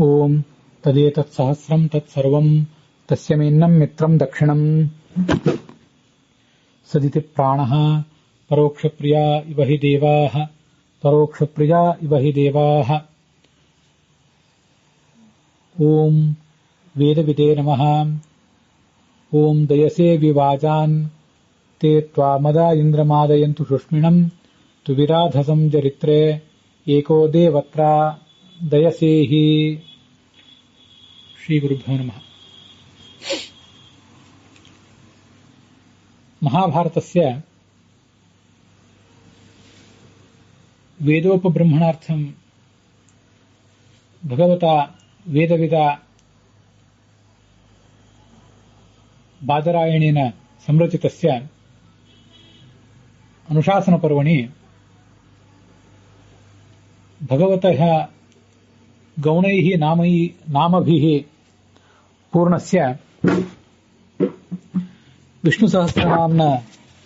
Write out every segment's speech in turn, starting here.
ಓಂ ತದೇತತ್ ಸಹಸ್ರಂ ತತ್ಸರ್ವಂ ತಸ್ಯ ಮೇನ್ನಂ ಮಿತ್ರಂ ದಕ್ಷಿಣಂ ಸದಿತಿ ಪ್ರಾಣಃ ಪರೋಕ್ಷಪ್ರಿಯಾ ಇವ ಹಿ ದೇವಾಃ ಪರೋಕ್ಷಪ್ರಿಯಾ ಇವ ಹಿ ದೇವಾಃ. ಓಂ ವೇದವಿದೇ ನಮಃ. ಓಂ ದಯಸೇ ವಿವಾಜಾನ್ ತೇ ತ್ವಾಮದ ಇಂದ್ರಮಾದಯಂತು ಶುಷ್ಮಿಣಂ ತು ವಿರಾಧಸಂ ಜರಿತ್ರೆ ಏಕೋ ದೇವತ್ರ ದಯಸೇಹಿ. ಶ್ರೀ ಗುರುಭ್ಯೋ ನಮಃ. ಮಹಾಭಾರತಸ್ಯ ವೇದೋಪಬ್ರಹ್ಮಣಾರ್ಥಂ ಭಗವತಾ ವೇದವಿದ ಬಾದರಾಯಣೇನ ಸಂರಚಿತಸ್ಯ ಅನುಶಾಸನಪರ್ವಣಿ ಭಗವತಃ ಗೌಣೈಃ ನಾಮಭಿಃ ಪೂರ್ಣಸ್ಯ ವಿಷ್ಣುಸಹಸ್ರನಾಮ್ನ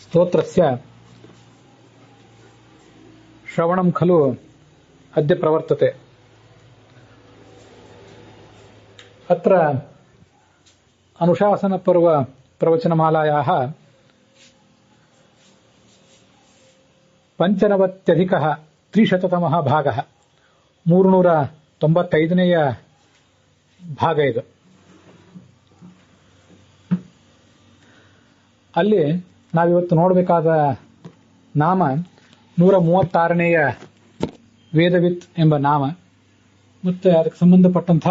ಸ್ತೋತ್ರಸ್ಯ ಶ್ರವಣಂ ಖಲು ಅದ್ಯ ಪ್ರವರ್ತತೆ. ಅತ್ರ ಅನುಶಾಸನಪರ್ವ ಪ್ರವಚನಮಾಲಾಯಾಃ 95-300 ಭಾಗಃ, 395ನೇಯ ಭಾಗ ಇದು. ಅಲ್ಲಿ ನಾವಿವತ್ತು ನೋಡಬೇಕಾದ ನಾಮ 136ನೇಯ ವೇದವಿತ್ ಎಂಬ ನಾಮ, ಮತ್ತೆ ಅದಕ್ಕೆ ಸಂಬಂಧಪಟ್ಟಂಥ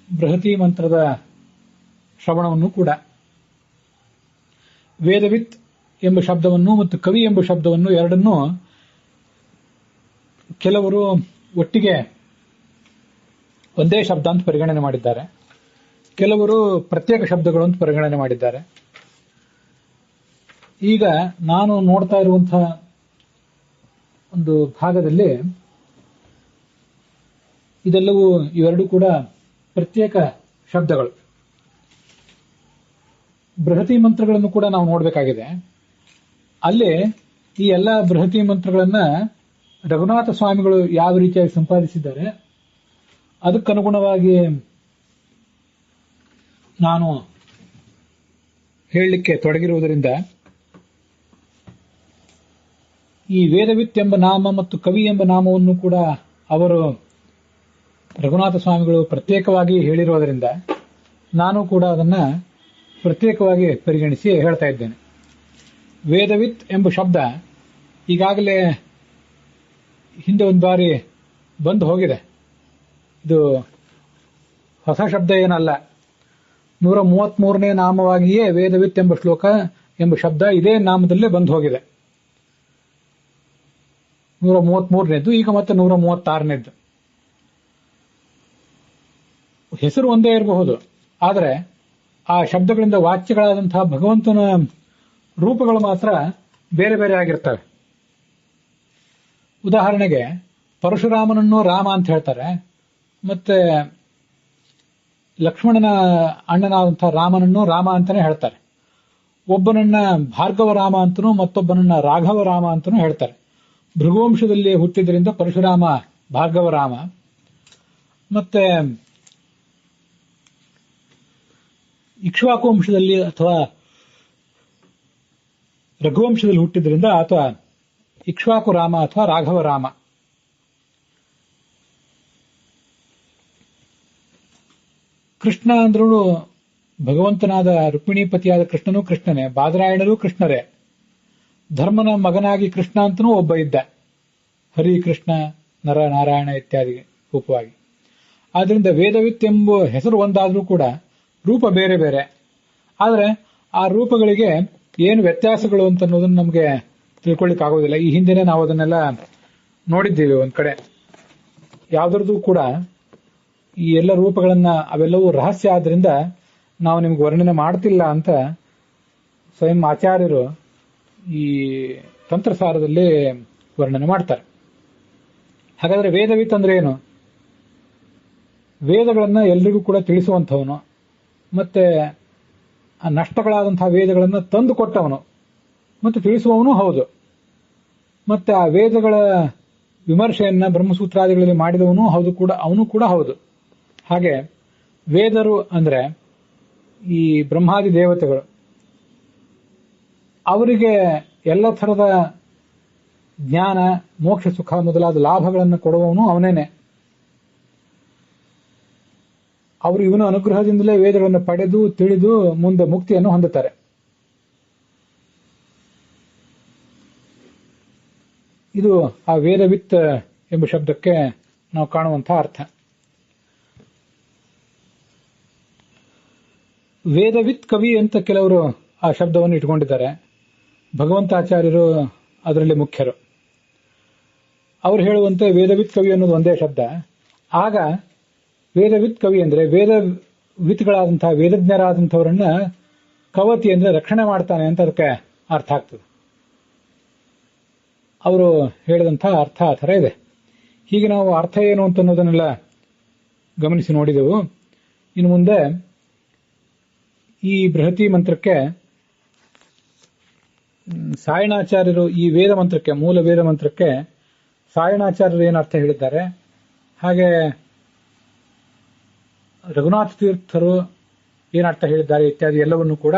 ಬೃಹತಿ ಮಂತ್ರದ ಶ್ರವಣವನ್ನು ಕೂಡ. ವೇದವಿತ್ ಎಂಬ ಶಬ್ದವನ್ನು ಮತ್ತು ಕವಿ ಎಂಬ ಶಬ್ದವನ್ನು ಎರಡನ್ನೂ ಕೆಲವರು ಒಟ್ಟಿಗೆ ಒಂದೇ ಶಬ್ದ ಅಂತ ಪರಿಗಣನೆ ಮಾಡಿದ್ದಾರೆ, ಕೆಲವರು ಪ್ರತ್ಯೇಕ ಶಬ್ದಗಳು ಅಂತ ಪರಿಗಣನೆ ಮಾಡಿದ್ದಾರೆ. ಈಗ ನಾನು ನೋಡ್ತಾ ಇರುವಂತಹ ಒಂದು ಭಾಗದಲ್ಲಿ ಇದೆಲ್ಲವೂ ಇವೆರಡೂ ಕೂಡ ಪ್ರತ್ಯೇಕ ಶಬ್ದಗಳು. ಬೃಹತಿ ಮಂತ್ರಗಳನ್ನು ಕೂಡ ನಾವು ನೋಡಬೇಕಾಗಿದೆ. ಅಲ್ಲಿ ಈ ಎಲ್ಲ ಬೃಹತಿ ಮಂತ್ರಗಳನ್ನ ರಘುನಾಥ ಸ್ವಾಮಿಗಳು ಯಾವ ರೀತಿಯಾಗಿ ಸಂಪಾದಿಸಿದ್ದಾರೆ ಅದಕ್ಕನುಗುಣವಾಗಿ ನಾನು ಹೇಳಲಿಕ್ಕೆ ತೊಡಗಿರುವುದರಿಂದ ಈ ವೇದವಿತ್ ಎಂಬ ನಾಮ ಮತ್ತು ಕವಿ ಎಂಬ ನಾಮವನ್ನು ಕೂಡ ಅವರು ರಘುನಾಥ ಸ್ವಾಮಿಗಳು ಪ್ರತ್ಯೇಕವಾಗಿ ಹೇಳಿರುವುದರಿಂದ ನಾನು ಕೂಡ ಅದನ್ನ ಪ್ರತ್ಯೇಕವಾಗಿ ಪರಿಗಣಿಸಿ ಹೇಳ್ತಾ ಇದ್ದೇನೆ. ವೇದವಿತ್ ಎಂಬ ಶಬ್ದ ಈಗಾಗಲೇ ಹಿಂದೆ ಒಂದು ಬಾರಿ ಬಂದು ಹೋಗಿದೆ. ಇದು ಹೊಸ ಶಬ್ದ ಏನಲ್ಲ. 133ನೇ ನಾಮವಾಗಿಯೇ ವೇದವಿತ್ ಎಂಬ ಶ್ಲೋಕ ಎಂಬ ಶಬ್ದ ಇದೇ ನಾಮದಲ್ಲೇ ಬಂದು ಹೋಗಿದೆ. 133ನೇದ್ದು, ಈಗ ಮತ್ತೆ 136ನೇದ್ದು. ಹೆಸರು ಒಂದೇ ಇರಬಹುದು, ಆದರೆ ಆ ಶಬ್ದಗಳಿಂದ ವಾಚ್ಯಗಳಾದಂತಹ ಭಗವಂತನ ರೂಪಗಳು ಮಾತ್ರ ಬೇರೆ ಬೇರೆ ಆಗಿರ್ತವೆ. ಉದಾಹರಣೆಗೆ ಪರಶುರಾಮನನ್ನು ರಾಮ ಅಂತ ಹೇಳ್ತಾರೆ, ಮತ್ತೆ ಲಕ್ಷ್ಮಣನ ಅಣ್ಣನಾದಂತಹ ರಾಮನನ್ನು ರಾಮ ಅಂತಾನೆ ಹೇಳ್ತಾರೆ. ಒಬ್ಬನನ್ನ ಭಾರ್ಗವ ರಾಮ ಅಂತನೂ ಮತ್ತೊಬ್ಬನನ್ನ ರಾಘವ ರಾಮ ಅಂತನೂ ಹೇಳ್ತಾರೆ. ಭೃಗುವಂಶದಲ್ಲಿ ಹುಟ್ಟಿದ್ರಿಂದ ಪರಶುರಾಮ ಭಾರ್ಗವ ರಾಮ, ಮತ್ತೆ ಇಕ್ಷ್ವಾಕು ವಂಶದಲ್ಲಿ ಅಥವಾ ರಘುವಂಶದಲ್ಲಿ ಹುಟ್ಟಿದ್ರಿಂದ ಅಥವಾ ಇಕ್ಷ್ವಾಕು ರಾಮ ಅಥವಾ ರಾಘವ ರಾಮ. ಕೃಷ್ಣ ಅಂದ್ರೂ ಭಗವಂತನಾದ ರುಕ್ಮಿಣೀಪತಿಯಾದ ಕೃಷ್ಣನೂ ಕೃಷ್ಣನೇ, ಬಾದರಾಯಣರೂ ಕೃಷ್ಣರೇ. ಧರ್ಮನ ಮಗನಾಗಿ ಕೃಷ್ಣ ಅಂತನೂ ಒಬ್ಬ ಇದ್ದ, ಹರಿ ಕೃಷ್ಣ ನರ ನಾರಾಯಣ ಇತ್ಯಾದಿ ರೂಪವಾಗಿ. ಆದ್ರಿಂದ ವೇದವಿತ್ ಎಂಬ ಹೆಸರು ಒಂದಾದ್ರೂ ಕೂಡ ರೂಪ ಬೇರೆ ಬೇರೆ. ಆದರೆ ಆ ರೂಪಗಳಿಗೆ ಏನು ವ್ಯತ್ಯಾಸಗಳು ಅಂತ ಅನ್ನೋದನ್ನು ನಮಗೆ ತಿಳ್ಕೊಳ್ಳಿಕ್ ಆಗೋದಿಲ್ಲ. ಈ ಹಿಂದೆನೆ ನಾವು ಅದನ್ನೆಲ್ಲ ನೋಡಿದ್ದೀವಿ ಒಂದ್ ಕಡೆ. ಯಾವ್ದ್ರದ್ದು ಕೂಡ ಈ ಎಲ್ಲ ರೂಪಗಳನ್ನ ಅವೆಲ್ಲವೂ ರಹಸ್ಯ ಆದ್ರಿಂದ ನಾವು ನಿಮ್ಗೆ ವರ್ಣನೆ ಮಾಡ್ತಿಲ್ಲ ಅಂತ ಸ್ವಯಂ ಆಚಾರ್ಯರು ಈ ತಂತ್ರಸಾರದಲ್ಲಿ ವರ್ಣನೆ ಮಾಡ್ತಾರೆ. ಹಾಗಾದ್ರೆ ವೇದವಿತ್ ಅಂದ್ರೆ ಏನು? ವೇದಗಳನ್ನ ಎಲ್ರಿಗೂ ಕೂಡ ತಿಳಿಸುವಂಥವನು, ಮತ್ತೆ ಆ ನಷ್ಟಗಳಾದಂತಹ ವೇದಗಳನ್ನು ತಂದು ಕೊಟ್ಟವನು ಮತ್ತು ತಿಳಿಸುವವನು ಹೌದು. ಮತ್ತೆ ಆ ವೇದಗಳ ವಿಮರ್ಶೆಯನ್ನ ಬ್ರಹ್ಮಸೂತ್ರಾದಿಗಳಲ್ಲಿ ಮಾಡಿದವನು ಹೌದು ಕೂಡ, ಅವನು ಕೂಡ ಹೌದು. ಹಾಗೆ ವೇದರು ಅಂದ್ರೆ ಈ ಬ್ರಹ್ಮಾದಿ ದೇವತೆಗಳು, ಅವರಿಗೆ ಎಲ್ಲ ಥರದ ಜ್ಞಾನ, ಮೋಕ್ಷ, ಸುಖ ಮೊದಲಾದ ಲಾಭಗಳನ್ನು ಕೊಡುವವನು ಅವನೇನೆ. ಅವರು ಇವನ ಅನುಗ್ರಹದಿಂದಲೇ ವೇದಗಳನ್ನು ಪಡೆದು ತಿಳಿದು ಮುಂದೆ ಮುಕ್ತಿಯನ್ನು ಹೊಂದುತ್ತಾರೆ. ಇದು ಆ ವೇದವಿತ್ ಎಂಬ ಶಬ್ದಕ್ಕೆ ನಾವು ಕಾಣುವಂತಹ ಅರ್ಥ. ವೇದವಿತ್ ಕವಿ ಅಂತ ಕೆಲವರು ಆ ಶಬ್ದವನ್ನು ಇಟ್ಕೊಂಡಿದ್ದಾರೆ. ಭಗವಂತಾಚಾರ್ಯರು ಅದರಲ್ಲಿ ಮುಖ್ಯರು. ಅವರು ಹೇಳುವಂತೆ ವೇದವಿತ್ ಕವಿ ಅನ್ನೋದು ಒಂದೇ ಶಬ್ದ. ಆಗ ವೇದವಿತ್ ಕವಿ ಅಂದ್ರೆ ವೇದವಿತ್ಗಳಾದಂತಹ ವೇದಜ್ಞರಾದಂಥವರನ್ನ ಕವತಿ ಅಂದ್ರೆ ರಕ್ಷಣೆ ಮಾಡ್ತಾನೆ ಅಂತ ಅದಕ್ಕೆ ಅರ್ಥ ಆಗ್ತದೆ. ಅವರು ಹೇಳಿದಂತಹ ಅರ್ಥ ಆ ಥರ ಇದೆ. ಹೀಗೆ ನಾವು ಅರ್ಥ ಏನು ಅಂತ ಅನ್ನೋದನ್ನೆಲ್ಲ ಗಮನಿಸಿ ನೋಡಿದೆವು. ಇನ್ನು ಮುಂದೆ ಈ ಬೃಹತಿ ಮಂತ್ರಕ್ಕೆ ಸಾಯಣಾಚಾರ್ಯರು, ಈ ವೇದ ಮಂತ್ರಕ್ಕೆ, ಮೂಲ ವೇದ ಮಂತ್ರಕ್ಕೆ ಸಾಯಣಾಚಾರ್ಯರು ಏನು ಅರ್ಥ ಹೇಳಿದ್ದಾರೆ, ಹಾಗೆ ರಘುನಾಥ ತೀರ್ಥರು ಏನರ್ಥ ಹೇಳಿದ್ದಾರೆ ಇತ್ಯಾದಿ ಎಲ್ಲವನ್ನು ಕೂಡ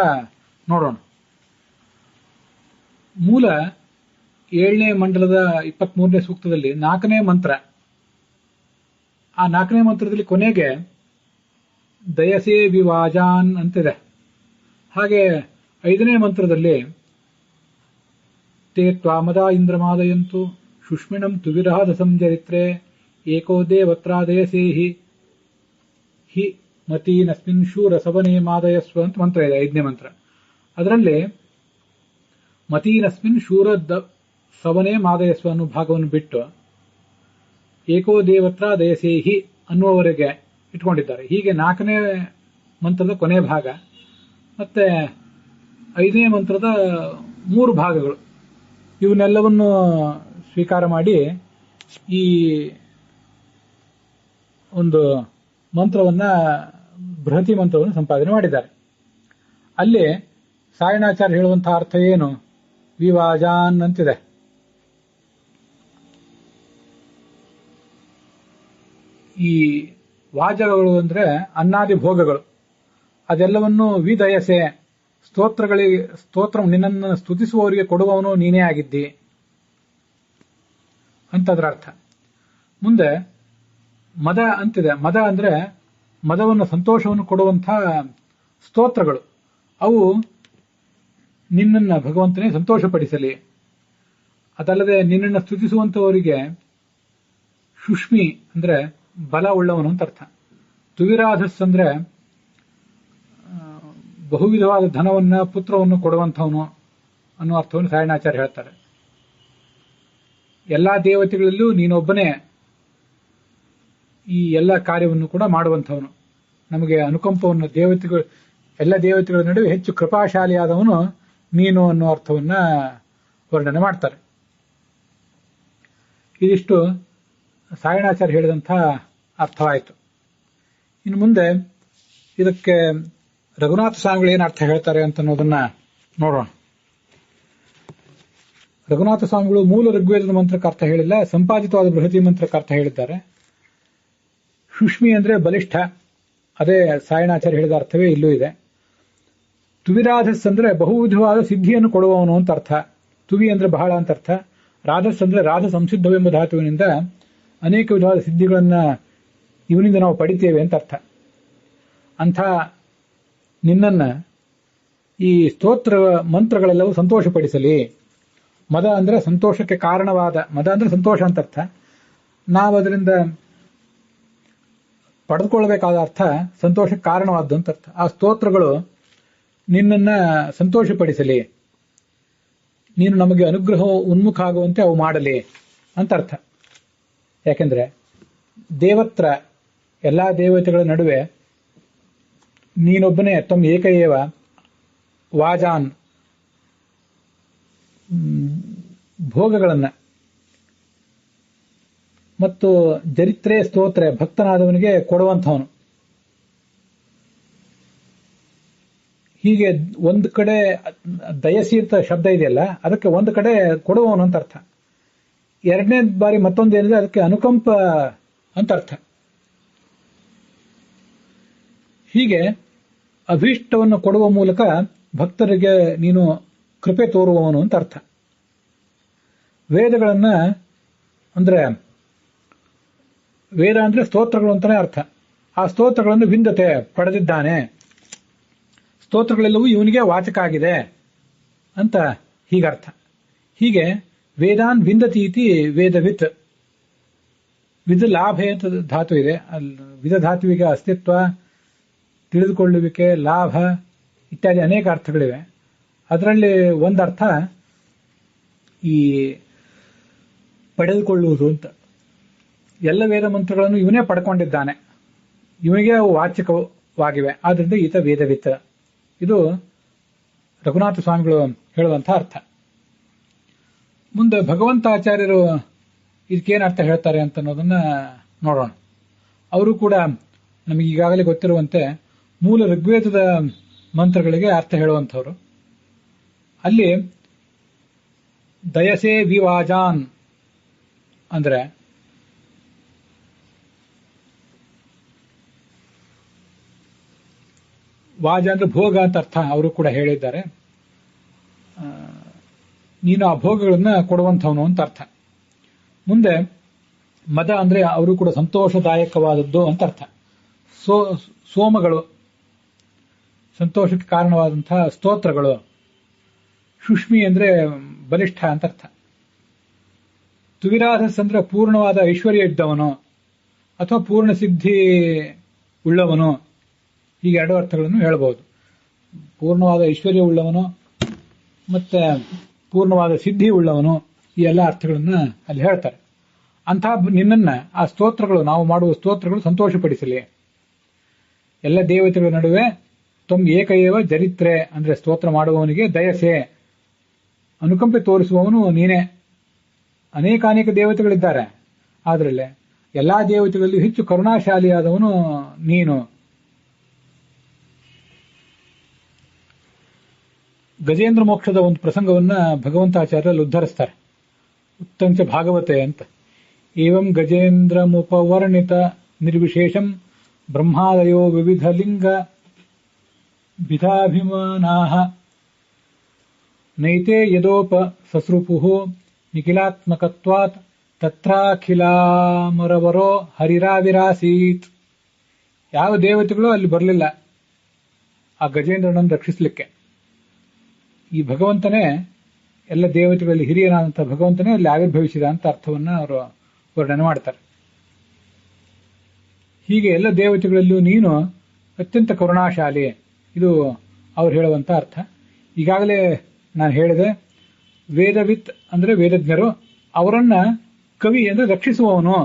ನೋಡೋಣ. ಮೂಲ 7ನೇ ಮಂಡಲದ 23ನೇ ಸೂಕ್ತದಲ್ಲಿ 4ನೇ ಮಂತ್ರ, ಆ 4ನೇ ಮಂತ್ರದಲ್ಲಿ ಕೊನೆಗೆ ದಯಸೇ ವಿವಾಜಾನ್ ಅಂತಿದೆ. ಹಾಗೆ 5ನೇ ಮಂತ್ರದಲ್ಲಿ ತೇ ತ್ವಾಮದ ಇಂದ್ರಮಾದಯಂತು ಶುಷ್ಮಿಣಂ ತುವಿರಾಧ ಸಂಚರಿತ್ರೆ ಏಕೋ ದೇವತ್ರಾದಯಸೇಹಿ ಹಿ ಮತೀನಸ್ಮಿನ್ ಶೂರ ಸವನೇ ಮಾದಯಸ್ವ ಅಂತ ಮಂತ್ರ ಇದೆ, 5ನೇ ಮಂತ್ರ. ಅದರಲ್ಲಿ ಮತೀನಸ್ಮಿನ್ ಶೂರ ಸವನೇ ಮಾದಯಸ್ವ ಅನ್ನೋ ಭಾಗವನ್ನು ಬಿಟ್ಟು ಏಕೋ ದೇವತ್ರ ದಯಸೇಹಿ ಅನ್ನುವವರೆಗೆ ಇಟ್ಕೊಂಡಿದ್ದಾರೆ. ಹೀಗೆ 4ನೇ ಮಂತ್ರದ ಕೊನೆ ಭಾಗ ಮತ್ತೆ 5ನೇ ಮಂತ್ರದ 3 ಭಾಗಗಳು, ಇವನ್ನೆಲ್ಲವನ್ನು ಸ್ವೀಕಾರ ಮಾಡಿ ಈ ಒಂದು ಮಂತ್ರವನ್ನ, ಬೃಹತಿ ಮಂತ್ರವನ್ನು ಸಂಪಾದನೆ ಮಾಡಿದ್ದಾರೆ. ಅಲ್ಲಿ ಸಾಯಣಾಚಾರ್ಯ ಹೇಳುವಂತಹ ಅರ್ಥ ಏನು? ವಿವಾಜಾನ್ ಅಂತಿದೆ. ಈ ವಾಜಗಳು ಅಂದ್ರೆ ಅನ್ನಾದಿ ಭೋಗಗಳು, ಅದೆಲ್ಲವನ್ನು ವಿದಯಸೆ ಸ್ತೋತ್ರ ನಿನ್ನನ್ನು ಸ್ತುತಿಸುವವರಿಗೆ ಕೊಡುವವನು ನೀನೇ ಆಗಿದ್ದಿ ಅಂತದ್ರ ಅರ್ಥ. ಮುಂದೆ ಮದ ಅಂತಿದೆ. ಮದ ಅಂದ್ರೆ ಮದವನ್ನು, ಸಂತೋಷವನ್ನು ಕೊಡುವಂತಹ ಸ್ತೋತ್ರಗಳು, ಅವು ನಿನ್ನನ್ನ ಭಗವಂತನೇ ಸಂತೋಷಪಡಿಸಲಿ. ಅದಲ್ಲದೆ ನಿನ್ನನ್ನು ಸ್ತುತಿಸುವಂತವರಿಗೆ ಶುಷ್ಮಿ ಅಂದ್ರೆ ಬಲ ಉಳ್ಳವನು ಅಂತ ಅರ್ಥ. ತುವಿರಾಧಸ್ ಅಂದ್ರೆ ಬಹುವಿಧವಾದ ಧನವನ್ನ, ಪುತ್ರವನ್ನು ಕೊಡುವಂಥವನು ಅನ್ನೋ ಅರ್ಥವನ್ನು ಸಾಯಣಾಚಾರ್ಯ ಹೇಳ್ತಾರೆ. ಎಲ್ಲಾ ದೇವತೆಗಳಲ್ಲೂ ನೀನೊಬ್ಬನೇ ಈ ಎಲ್ಲ ಕಾರ್ಯವನ್ನು ಕೂಡ ಮಾಡುವಂಥವನು, ನಮಗೆ ಅನುಕಂಪವನ್ನು, ಎಲ್ಲ ದೇವತೆಗಳ ನಡುವೆ ಹೆಚ್ಚು ಕೃಪಾಶಾಲಿಯಾದವನು ನೀನು ಅನ್ನೋ ಅರ್ಥವನ್ನ ವರ್ಣನೆ ಮಾಡ್ತಾರೆ. ಇದಿಷ್ಟು ಸಾಯಣಾಚಾರ್ಯ ಹೇಳಿದಂತಹ ಅರ್ಥವಾಯಿತು. ಇನ್ನು ಮುಂದೆ ಇದಕ್ಕೆ ರಘುನಾಥ ಸ್ವಾಮಿಗಳು ಏನು ಅರ್ಥ ಹೇಳ್ತಾರೆ ಅಂತ ಅನ್ನೋದನ್ನ ನೋಡೋಣ. ರಘುನಾಥ ಸ್ವಾಮಿಗಳು ಮೂಲ ಋಗ್ವೇದದ ಮಂತ್ರಕ್ಕೆ ಅರ್ಥ ಹೇಳಿಲ್ಲ, ಸಂಪಾದಿತವಾದ ಬೃಹತಿ ಮಂತ್ರಕ್ಕೆ ಅರ್ಥ ಹೇಳಿದ್ದಾರೆ. ಶುಷ್ಮಿ ಅಂದ್ರೆ ಬಲಿಷ್ಠ, ಅದೇ ಸಾಯಣಾಚಾರ್ಯ ಹೇಳಿದ ಅರ್ಥವೇ ಇಲ್ಲೂ ಇದೆ. ತುವಿರಾಧಸ್ ಅಂದ್ರೆ ಬಹುವಿಧವಾದ ಸಿದ್ಧಿಯನ್ನು ಕೊಡುವವನು ಅಂತ ಅರ್ಥ. ತುವಿ ಅಂದ್ರೆ ಬಹಳ ಅಂತ ಅರ್ಥ. ರಾಧಸ್ ಅಂದ್ರೆ ರಾಧ ಸಂಸಿದ್ಧವೆಂಬ ಧಾತುವಿನಿಂದ ಅನೇಕ ವಿಧವಾದ ಸಿದ್ಧಿಗಳನ್ನ ಇವನಿಂದ ನಾವು ಪಡಿತೇವೆ ಅಂತ ಅರ್ಥ. ಅಂಥ ನಿನ್ನನ್ನ ಈ ಸ್ತೋತ್ರ ಮಂತ್ರಗಳೆಲ್ಲವೂ ಸಂತೋಷಪಡಿಸಲಿ. ಮದ ಅಂದ್ರೆ ಸಂತೋಷಕ್ಕೆ ಕಾರಣವಾದ, ಮದ ಅಂದ್ರೆ ಸಂತೋಷ ಅಂತ ಅರ್ಥ. ನಾವು ಅದರಿಂದ ಪಡೆದುಕೊಳ್ಳಬೇಕಾದ ಅರ್ಥ ಸಂತೋಷಕ್ಕೆ ಕಾರಣವಾದ್ದು ಅಂತ ಅರ್ಥ. ಆ ಸ್ತೋತ್ರಗಳು ನಿನ್ನನ್ನ ಸಂತೋಷಪಡಿಸಲಿ, ನೀನು ನಮಗೆ ಅನುಗ್ರಹ ಉನ್ಮುಖ ಆಗುವಂತೆ ಅವು ಮಾಡಲಿ ಅಂತ ಅರ್ಥ. ಯಾಕೆಂದ್ರೆ ದೇವತ್ರ, ಎಲ್ಲಾ ದೇವತೆಗಳ ನಡುವೆ ನೀನೊಬ್ಬನೇ ತಮ್ಮ ಏಕಏವ ವಾಜಾನ್ ಭೋಗಗಳನ್ನ ಮತ್ತು ಜರಿತ್ರೆ ಸ್ತೋತ್ರ ಭಕ್ತನಾದವನಿಗೆ ಕೊಡುವಂಥವನು. ಹೀಗೆ ಒಂದು ಕಡೆ ದಯಸೀರ್ತ ಶಬ್ದ ಇದೆಯಲ್ಲ, ಅದಕ್ಕೆ ಒಂದು ಕಡೆ ಕೊಡುವವನು ಅಂತ ಅರ್ಥ. ಎರಡನೇ ಬಾರಿ ಮತ್ತೊಂದೇನಿದೆ ಅದಕ್ಕೆ ಅನುಕಂಪ ಅಂತ ಅರ್ಥ. ಹೀಗೆ ಅಭೀಷ್ಟವನ್ನು ಕೊಡುವ ಮೂಲಕ ಭಕ್ತರಿಗೆ ನೀನು ಕೃಪೆ ತೋರುವವನು ಅಂತ ಅರ್ಥ. ವೇದಗಳನ್ನ ಅಂದ್ರೆ ವೇದ ಅಂದ್ರೆ ಸ್ತೋತ್ರಗಳು ಅಂತಾನೆ ಅರ್ಥ. ಆ ಸ್ತೋತ್ರಗಳನ್ನು ವಿಂದತೆ ಪಡೆದಿದ್ದಾನೆ, ಸ್ತೋತ್ರಗಳೆಲ್ಲವೂ ಇವನಿಗೆ ವಾಚಕ ಆಗಿದೆ ಅಂತ ಹೀಗರ್ಥ. ಹೀಗೆ ವೇದಾನ್ ವಿಂದತಿ ಇತಿ ವೇದವಿತ್. ವಿಧ ಲಾಭೆ ಅಂತ ಧಾತು ಇದೆ. ವಿಧ ಧಾತುವಿಗೆ ಅಸ್ತಿತ್ವ, ತಿಳಿದುಕೊಳ್ಳುವಿಕೆ, ಲಾಭ ಇತ್ಯಾದಿ ಅನೇಕ ಅರ್ಥಗಳಿವೆ. ಅದರಲ್ಲಿ ಒಂದರ್ಥ ಈ ಪಡೆದುಕೊಳ್ಳುವುದು ಅಂತ. ಎಲ್ಲ ವೇದ ಮಂತ್ರಗಳನ್ನು ಇವನೇ ಪಡ್ಕೊಂಡಿದ್ದಾನೆ, ಇವನಿಗೆ ಅವು ವಾಚಕವಾಗಿವೆ, ಆದ್ರಿಂದ ಈತ ವೇದವಿತ್ತ. ಇದು ರಘುನಾಥ ಸ್ವಾಮಿಗಳು ಹೇಳುವಂತಹ ಅರ್ಥ. ಮುಂದೆ ಭಗವಂತಾಚಾರ್ಯರು ಇದಕ್ಕೇನು ಅರ್ಥ ಹೇಳ್ತಾರೆ ಅಂತ ಅನ್ನೋದನ್ನ ನೋಡೋಣ. ಅವರು ಕೂಡ ನಮಗೆ ಈಗಾಗಲೇ ಗೊತ್ತಿರುವಂತೆ ಮೂಲ ಋಗ್ವೇದದ ಮಂತ್ರಗಳಿಗೆ ಅರ್ಥ ಹೇಳುವಂಥವ್ರು. ಅಲ್ಲಿ ದಯಸೇ ವಿವಾಜಾನ್ ಅಂದ್ರೆ ವಾಜ ಅಂದ್ರೆ ಭೋಗ ಅಂತ ಅರ್ಥ ಅವರು ಕೂಡ ಹೇಳಿದ್ದಾರೆ. ನೀನು ಆ ಭೋಗಗಳನ್ನ ಕೊಡುವಂಥವನು ಅಂತ ಅರ್ಥ. ಮುಂದೆ ಮದ ಅಂದ್ರೆ ಅವರು ಕೂಡ ಸಂತೋಷದಾಯಕವಾದದ್ದು ಅಂತ ಅರ್ಥ. ಸೋಮಗಳು ಸಂತೋಷಕ್ಕೆ ಕಾರಣವಾದಂತಹ ಸ್ತೋತ್ರಗಳು. ಶುಷ್ಮಿ ಅಂದ್ರೆ ಬಲಿಷ್ಠ ಅಂತ ಅರ್ಥ. ತುವಿರಾಧಸ್ ಅಂದ್ರೆ ಪೂರ್ಣವಾದ ಐಶ್ವರ್ಯ ಇದ್ದವನು ಅಥವಾ ಪೂರ್ಣ ಸಿದ್ಧಿ ಉಳ್ಳವನು. ಹೀಗೆ ಎರಡು ಅರ್ಥಗಳನ್ನು ಹೇಳಬಹುದು. ಪೂರ್ಣವಾದ ಐಶ್ವರ್ಯ ಉಳ್ಳವನು ಮತ್ತೆ ಪೂರ್ಣವಾದ ಸಿದ್ಧಿ ಉಳ್ಳವನು, ಈ ಎಲ್ಲ ಅರ್ಥಗಳನ್ನ ಅಲ್ಲಿ ಹೇಳ್ತಾರೆ. ಅಂತಹ ನಿನ್ನನ್ನ ಆ ಸ್ತೋತ್ರಗಳು, ನಾವು ಮಾಡುವ ಸ್ತೋತ್ರಗಳು ಸಂತೋಷಪಡಿಸಲಿ. ಎಲ್ಲ ದೇವತೆಗಳ ನಡುವೆ ತ್ವಂ ಏಕಏವ ಜರಿತ್ರೆ ಅಂದ್ರೆ ಸ್ತೋತ್ರ ಮಾಡುವವನಿಗೆ ದಯಸೆ, ಅನುಕಂಪೆ ತೋರಿಸುವವನು ನೀನೇ. ಅನೇಕಾನೇಕ ದೇವತೆಗಳಿದ್ದಾರೆ, ಆದ್ರಲ್ಲೇ ಎಲ್ಲಾ ದೇವತೆಗಳಲ್ಲಿ ಹೆಚ್ಚು ಕರುಣಾಶಾಲಿಯಾದವನು ನೀನು. ಗಜೇಂದ್ರ ಮೋಕ್ಷದ ಒಂದು ಪ್ರಸಂಗವನ್ನ ಭಗವಂತಾಚಾರ್ಯರಲ್ಲಿ ಉದ್ಧರಿಸ್ತಾರೆ. ಉತ್ತಂಚ ಭಾಗವತೆ ಅಂತ. ಏವಂ ಗಜೇಂದ್ರ ಮುಪವರ್ಣಿತ ನಿರ್ವಿಶೇಷಂ ಬ್ರಹ್ಮಾದಯೋ ವಿವಿಧ ಲಿಂಗ ವಿಧಾಭಿಮಾನಾಃ ನೈತೆ ಯದೋಪ ಸಸ್ರುಪುಃ ನಿಖಿಲಾತ್ಮಕತ್ವಾತ್ ತತ್ರಾಖಿಲಾಮರವರೋ ಹರಿರಾವಿರಾಸೀತ್. ಯಾವ ದೇವತೆಗಳು ಅಲ್ಲಿ ಬರಲಿಲ್ಲ ಆ ಗಜೇಂದ್ರನನ್ನು ರಕ್ಷಿಸಲಿಕ್ಕೆ. ಈ ಭಗವಂತನೇ ಎಲ್ಲ ದೇವತೆಗಳಲ್ಲಿ ಹಿರಿಯನಾದಂತಹ ಭಗವಂತನೇ ಅಲ್ಲಿ ಆವಿರ್ಭವಿಸಿದ ಅಂತ ಅರ್ಥವನ್ನ ಅವರು ವರ್ಣನೆ ಮಾಡ್ತಾರೆ. ಹೀಗೆ ಎಲ್ಲ ದೇವತೆಗಳಲ್ಲೂ ನೀನು ಅತ್ಯಂತ ಕರುಣಾಶಾಲಿ, ಇದು ಅವ್ರು ಹೇಳುವಂತ ಅರ್ಥ. ಈಗಾಗಲೇ ನಾನು ಹೇಳಿದೆ, ವೇದವಿತ್ ಅಂದ್ರೆ ವೇದಜ್ಞರು, ಅವರನ್ನ ಕವಿ ಅಂದ್ರೆ ರಕ್ಷಿಸುವವನು.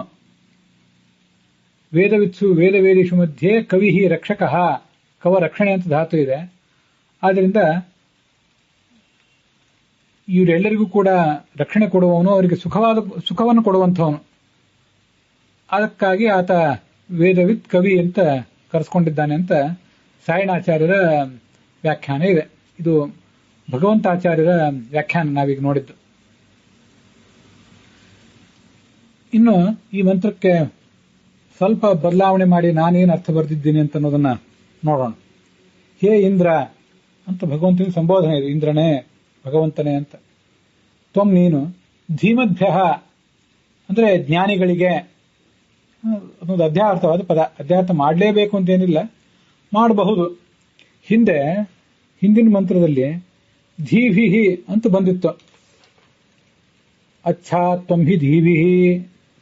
ವೇದವಿತ್ಸು ವೇದವೇದಿಷು ಮಧ್ಯೆ ಕವಿ ರಕ್ಷಕಃ, ಕವ ರಕ್ಷಣೆ ಅಂತ ಧಾತು ಇದೆ. ಆದ್ರಿಂದ ಇವರೆಲ್ಲರಿಗೂ ಕೂಡ ರಕ್ಷಣೆ ಕೊಡುವವನು, ಅವರಿಗೆ ಸುಖವನ್ನು ಕೊಡುವಂಥವನು. ಅದಕ್ಕಾಗಿ ಆತ ವೇದವಿತ್ ಕವಿ ಅಂತ ಕರೆಸ್ಕೊಂಡಿದ್ದಾನೆ ಅಂತ ಸಾಯಣಾಚಾರ್ಯರ ವ್ಯಾಖ್ಯಾನ ಇದೆ. ಇದು ಭಗವಂತಾಚಾರ್ಯರ ವ್ಯಾಖ್ಯಾನ ನಾವೀಗ ನೋಡಿದ್ದು. ಇನ್ನು ಈ ಮಂತ್ರಕ್ಕೆ ಸ್ವಲ್ಪ ಬದಲಾವಣೆ ಮಾಡಿ ನಾನೇನು ಅರ್ಥ ಬರೆದಿದ್ದೀನಿ ಅಂತ ಅನ್ನೋದನ್ನ ನೋಡೋಣ. ಹೇ ಇಂದ್ರ ಅಂತ ಭಗವಂತನ ಸಂಬೋಧನೆ ಇದೆ. ಇಂದ್ರನೇ, ಭಗವಂತನೇ ಅಂತ. ತ್ವಂ ನೀನು, ಧೀಮದ್ಭ್ಯ ಅಂದ್ರೆ ಜ್ಞಾನಿಗಳಿಗೆ, ಅದೊಂದು ಅಧ್ಯಾರ್ಥವಾದ ಪದ. ಅಧ್ಯಾರ್ಥ ಮಾಡಲೇಬೇಕು ಅಂತೇನಿಲ್ಲ, ಮಾಡಬಹುದು. ಹಿಂದಿನ ಮಂತ್ರದಲ್ಲಿ ಧೀಭಿಹಿ ಅಂತ ಬಂದಿತ್ತು. ಅಚ್ಛಾ ತ್ವಂ ಹಿ ಧೀಭಿಹಿ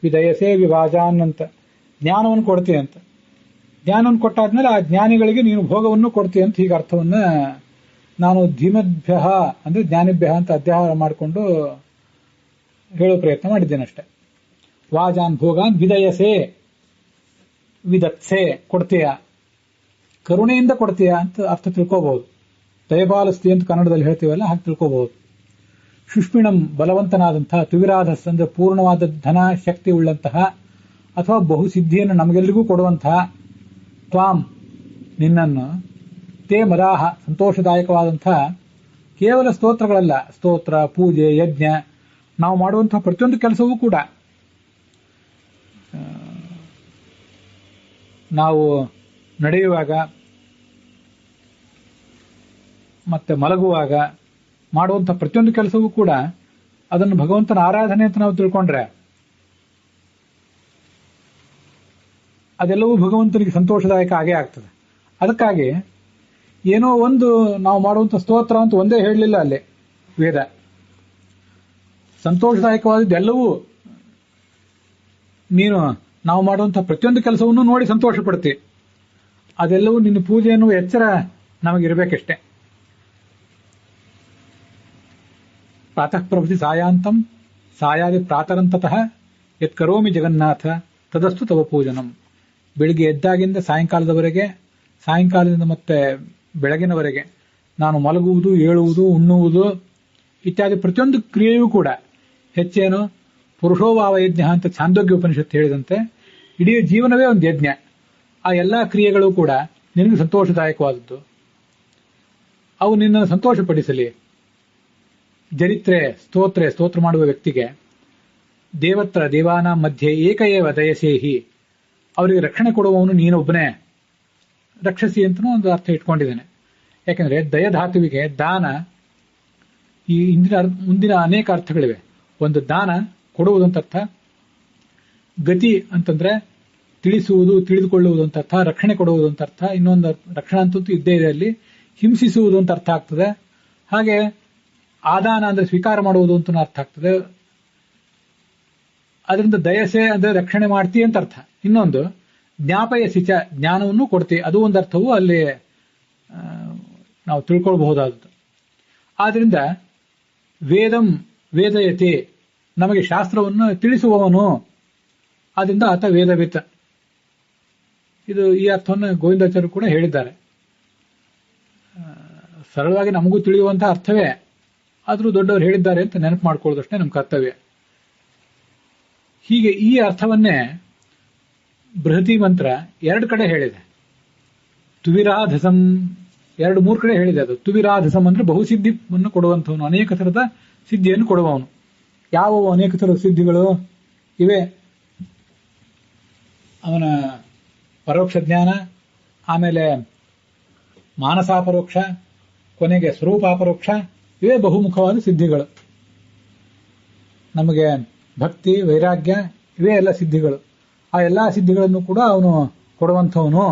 ವಿದಯಸೇ ವಿಭಾಜಾನ್ ಅಂತ. ಜ್ಞಾನವನ್ನು ಕೊಡ್ತೀಯ ಅಂತ. ಜ್ಞಾನವನ್ನು ಕೊಟ್ಟಾದ್ಮೇಲೆ ಆ ಜ್ಞಾನಿಗಳಿಗೆ ನೀನು ಭೋಗವನ್ನು ಕೊಡ್ತೀಯ ಅಂತ ಹೀಗೆ ಅರ್ಥವನ್ನ ನಾನು ಧೀಮದ್ಭ್ಯ ಅಂದ್ರೆ ಜ್ಞಾನಿಭ್ಯ ಅಂತ ಅಧ್ಯಾಹಾರ ಮಾಡಿಕೊಂಡು ಹೇಳೋ ಪ್ರಯತ್ನ ಮಾಡಿದ್ದೇನೆ ಅಷ್ಟೆ. ವಾಜಾನ್ ಭೋಗಾನ್ ವಿದಯಸೆ, ವಿದತ್ಸೆ ಕೊಡ್ತೀಯ, ಕರುಣೆಯಿಂದ ಕೊಡ್ತೀಯ ಅಂತ ಅರ್ಥ ತಿಳ್ಕೋಬಹುದು. ದಯಪಾಲಿಸ್ತಿ ಅಂತ ಕನ್ನಡದಲ್ಲಿ ಹೇಳ್ತೀವಲ್ಲ, ಹಾಗೆ ತಿಳ್ಕೋಬಹುದು. ಶುಷ್ಮಿಣಂ ಬಲವಂತನಾದಂತಹ, ತುವಿರಾಧಸ್ ಅಂದ್ರೆ ಪೂರ್ಣವಾದ ಧನ ಶಕ್ತಿ ಉಳ್ಳಂತಹ ಅಥವಾ ಬಹುಸಿದ್ಧಿಯನ್ನು ನಮಗೆಲ್ಲರಿಗೂ ಕೊಡುವಂತಹ, ತ್ವಾಂ ನಿನ್ನನ್ನು, ತೇ ಮದಾಹ ಸಂತೋಷದಾಯಕವಾದಂತಹ ಕೇವಲ ಸ್ತೋತ್ರಗಳಲ್ಲ, ಸ್ತೋತ್ರ, ಪೂಜೆ, ಯಜ್ಞ, ನಾವು ಮಾಡುವಂತಹ ಪ್ರತಿಯೊಂದು ಕೆಲಸವೂ ಕೂಡ ನಾವು ನಡೆಯುವಾಗ ಮತ್ತೆ ಮಲಗುವಾಗ ಮಾಡುವಂತಹ ಪ್ರತಿಯೊಂದು ಕೆಲಸವೂ ಕೂಡ ಅದನ್ನು ಭಗವಂತನ ಆರಾಧನೆ ಅಂತ ನಾವು ತಿಳ್ಕೊಂಡ್ರೆ ಅದೆಲ್ಲವೂ ಭಗವಂತನಿಗೆ ಸಂತೋಷದಾಯಕ ಆಗೇ ಆಗ್ತದೆ. ಅದಕ್ಕಾಗಿ ಏನೋ ಒಂದು ನಾವು ಮಾಡುವಂಥ ಸ್ತೋತ್ರ ಅಂತ ಒಂದೇ ಹೇಳಲಿಲ್ಲ ಅಲ್ಲಿ ವೇದ. ಸಂತೋಷದಾಯಕವಾದದ್ದೆಲ್ಲವೂ ನೀನು ನಾವು ಮಾಡುವಂತಹ ಪ್ರತಿಯೊಂದು ಕೆಲಸವನ್ನು ನೋಡಿ ಸಂತೋಷ ಪಡ್ತಿ. ಅದೆಲ್ಲವೂ ನಿನ್ನ ಪೂಜೆ ಎನ್ನುವ ಎಚ್ಚರ ನಮಗಿರಬೇಕಷ್ಟೆ. ಪ್ರಾತಃ ಪ್ರಭೃತಿ ಸಾಯಾಂತಂ ಸಾಯಾದಿ ಪ್ರಾತರಂತತಃ ಯತ್ ಕರೋಮಿ ಜಗನ್ನಾಥ ತದಸ್ತು ತವ ಪೂಜನಂ. ಬೆಳಿಗ್ಗೆ ಎದ್ದಾಗಿಂದ ಸಾಯಂಕಾಲದವರೆಗೆ, ಸಾಯಂಕಾಲದಿಂದ ಮತ್ತೆ ಬೆಳಗಿನವರೆಗೆ ನಾನು ಮಲಗುವುದು, ಏಳುವುದು, ಉಣ್ಣುವುದು ಇತ್ಯಾದಿ ಪ್ರತಿಯೊಂದು ಕ್ರಿಯೆಯೂ ಕೂಡ ಹೆಚ್ಚೇನು ಪುರುಷೋಭಾವ ಯಜ್ಞ ಅಂತ ಛಾಂದೋಗ್ಯ ಉಪನಿಷತ್ತು ಹೇಳಿದಂತೆ ಇಡೀ ಜೀವನವೇ ಒಂದು ಯಜ್ಞ. ಆ ಎಲ್ಲಾ ಕ್ರಿಯೆಗಳು ಕೂಡ ನಿನಗೆ ಸಂತೋಷದಾಯಕವಾದದ್ದು. ಅವು ನಿನ್ನನ್ನು ಸಂತೋಷಪಡಿಸಲಿ. ಸ್ತೋತ್ರ ಮಾಡುವ ವ್ಯಕ್ತಿಗೆ ದೇವತ್ರ ದೇವಾನ ಮಧ್ಯೆ ಏಕಏವ ದಯಸೇಹಿ, ಅವರಿಗೆ ರಕ್ಷಣೆ ಕೊಡುವವನು ನೀನೊಬ್ಬನೇ ರಕ್ಷಸಿ ಅಂತನೂ ಒಂದು ಅರ್ಥ ಇಟ್ಕೊಂಡಿದ್ದೇನೆ. ಯಾಕೆಂದ್ರೆ ದಯಧಾತುವಿಗೆ ದಾನ ಈ ಮುಂದಿನ ಅನೇಕ ಅರ್ಥಗಳಿವೆ. ಒಂದು ದಾನ ಕೊಡುವುದು ಅಂತ ಅರ್ಥ, ಗತಿ ಅಂತಂದ್ರೆ ತಿಳಿಸುವುದು, ತಿಳಿದುಕೊಳ್ಳುವುದು ಅಂತ ಅರ್ಥ, ರಕ್ಷಣೆ ಕೊಡುವುದು ಅಂತ ಅರ್ಥ, ಇನ್ನೊಂದು ರಕ್ಷಣಾ ಅಂತೂ ಇದ್ದೇ ಇದೆ ಅಲ್ಲಿ, ಹಿಂಸಿಸುವುದು ಅಂತ ಅರ್ಥ ಆಗ್ತದೆ. ಹಾಗೆ ಆದಾನ ಅಂದ್ರೆ ಸ್ವೀಕಾರ ಮಾಡುವುದು ಅಂತ ಅರ್ಥ ಆಗ್ತದೆ. ಅದರಿಂದ ದಯಸೆ ಅಂದ್ರೆ ರಕ್ಷಣೆ ಮಾಡ್ತಿ ಅಂತ ಅರ್ಥ. ಇನ್ನೊಂದು ಜ್ಞಾಪಯಸಿ ಚ, ಜ್ಞಾನವನ್ನು ಕೊಡ್ತಿ, ಅದು ಒಂದು ಅರ್ಥವೂ ಅಲ್ಲಿ ನಾವು ತಿಳ್ಕೊಳ್ಬಹುದಾದದ್ದು. ಆದ್ರಿಂದ ವೇದಂ ವೇದಯತಿ, ನಮಗೆ ಶಾಸ್ತ್ರವನ್ನು ತಿಳಿಸುವವನು, ಆದ್ರಿಂದ ಆತ ವೇದವಿತ್. ಇದು ಈ ಅರ್ಥವನ್ನು ಗೋವಿಂದಾಚಾರ್ಯರು ಕೂಡ ಹೇಳಿದ್ದಾರೆ. ಸರಳವಾಗಿ ನಮಗೂ ತಿಳಿಯುವಂತಹ ಅರ್ಥವೇ, ಆದರೂ ದೊಡ್ಡವರು ಹೇಳಿದ್ದಾರೆ ಅಂತ ನೆನಪು ಮಾಡ್ಕೊಳ್ಳೋದಷ್ಟೇ ನಮ್ಮ ಕರ್ತವ್ಯ. ಹೀಗೆ ಈ ಅರ್ಥವನ್ನೇ ಬೃಹತಿ ಮಂತ್ರ ಎರಡು ಕಡೆ ಹೇಳಿದೆ. ತುವಿರಾಧಸಂ, ಎರಡು ಮೂರು ಕಡೆ ಹೇಳಿದೆ. ಅದು ತುವಿರಾಧಸಂ ಅಂದ್ರೆ ಬಹುಸಿದ್ಧಿಯನ್ನು ಕೊಡುವಂಥವನು, ಅನೇಕ ಥರದ ಸಿದ್ಧಿಯನ್ನು ಕೊಡುವವನು. ಯಾವುವು ಅನೇಕ ಥರದ ಸಿದ್ಧಿಗಳು ಇವೆ? ಅವನ ಪರೋಕ್ಷ ಜ್ಞಾನ, ಆಮೇಲೆ ಮಾನಸಾಪರೋಕ್ಷ, ಕೊನೆಗೆ ಸ್ವರೂಪಾಪರೋಕ್ಷ, ಇವೇ ಬಹುಮುಖವಾದ ಸಿದ್ಧಿಗಳು. ನಮಗೆ ಭಕ್ತಿ, ವೈರಾಗ್ಯ ಇವೇ ಎಲ್ಲ ಸಿದ್ಧಿಗಳು. ಆ ಎಲ್ಲಾ ಸಿದ್ಧಿಗಳನ್ನು ಕೂಡ ಅವನು ಕೊಡುವಂಥವನು.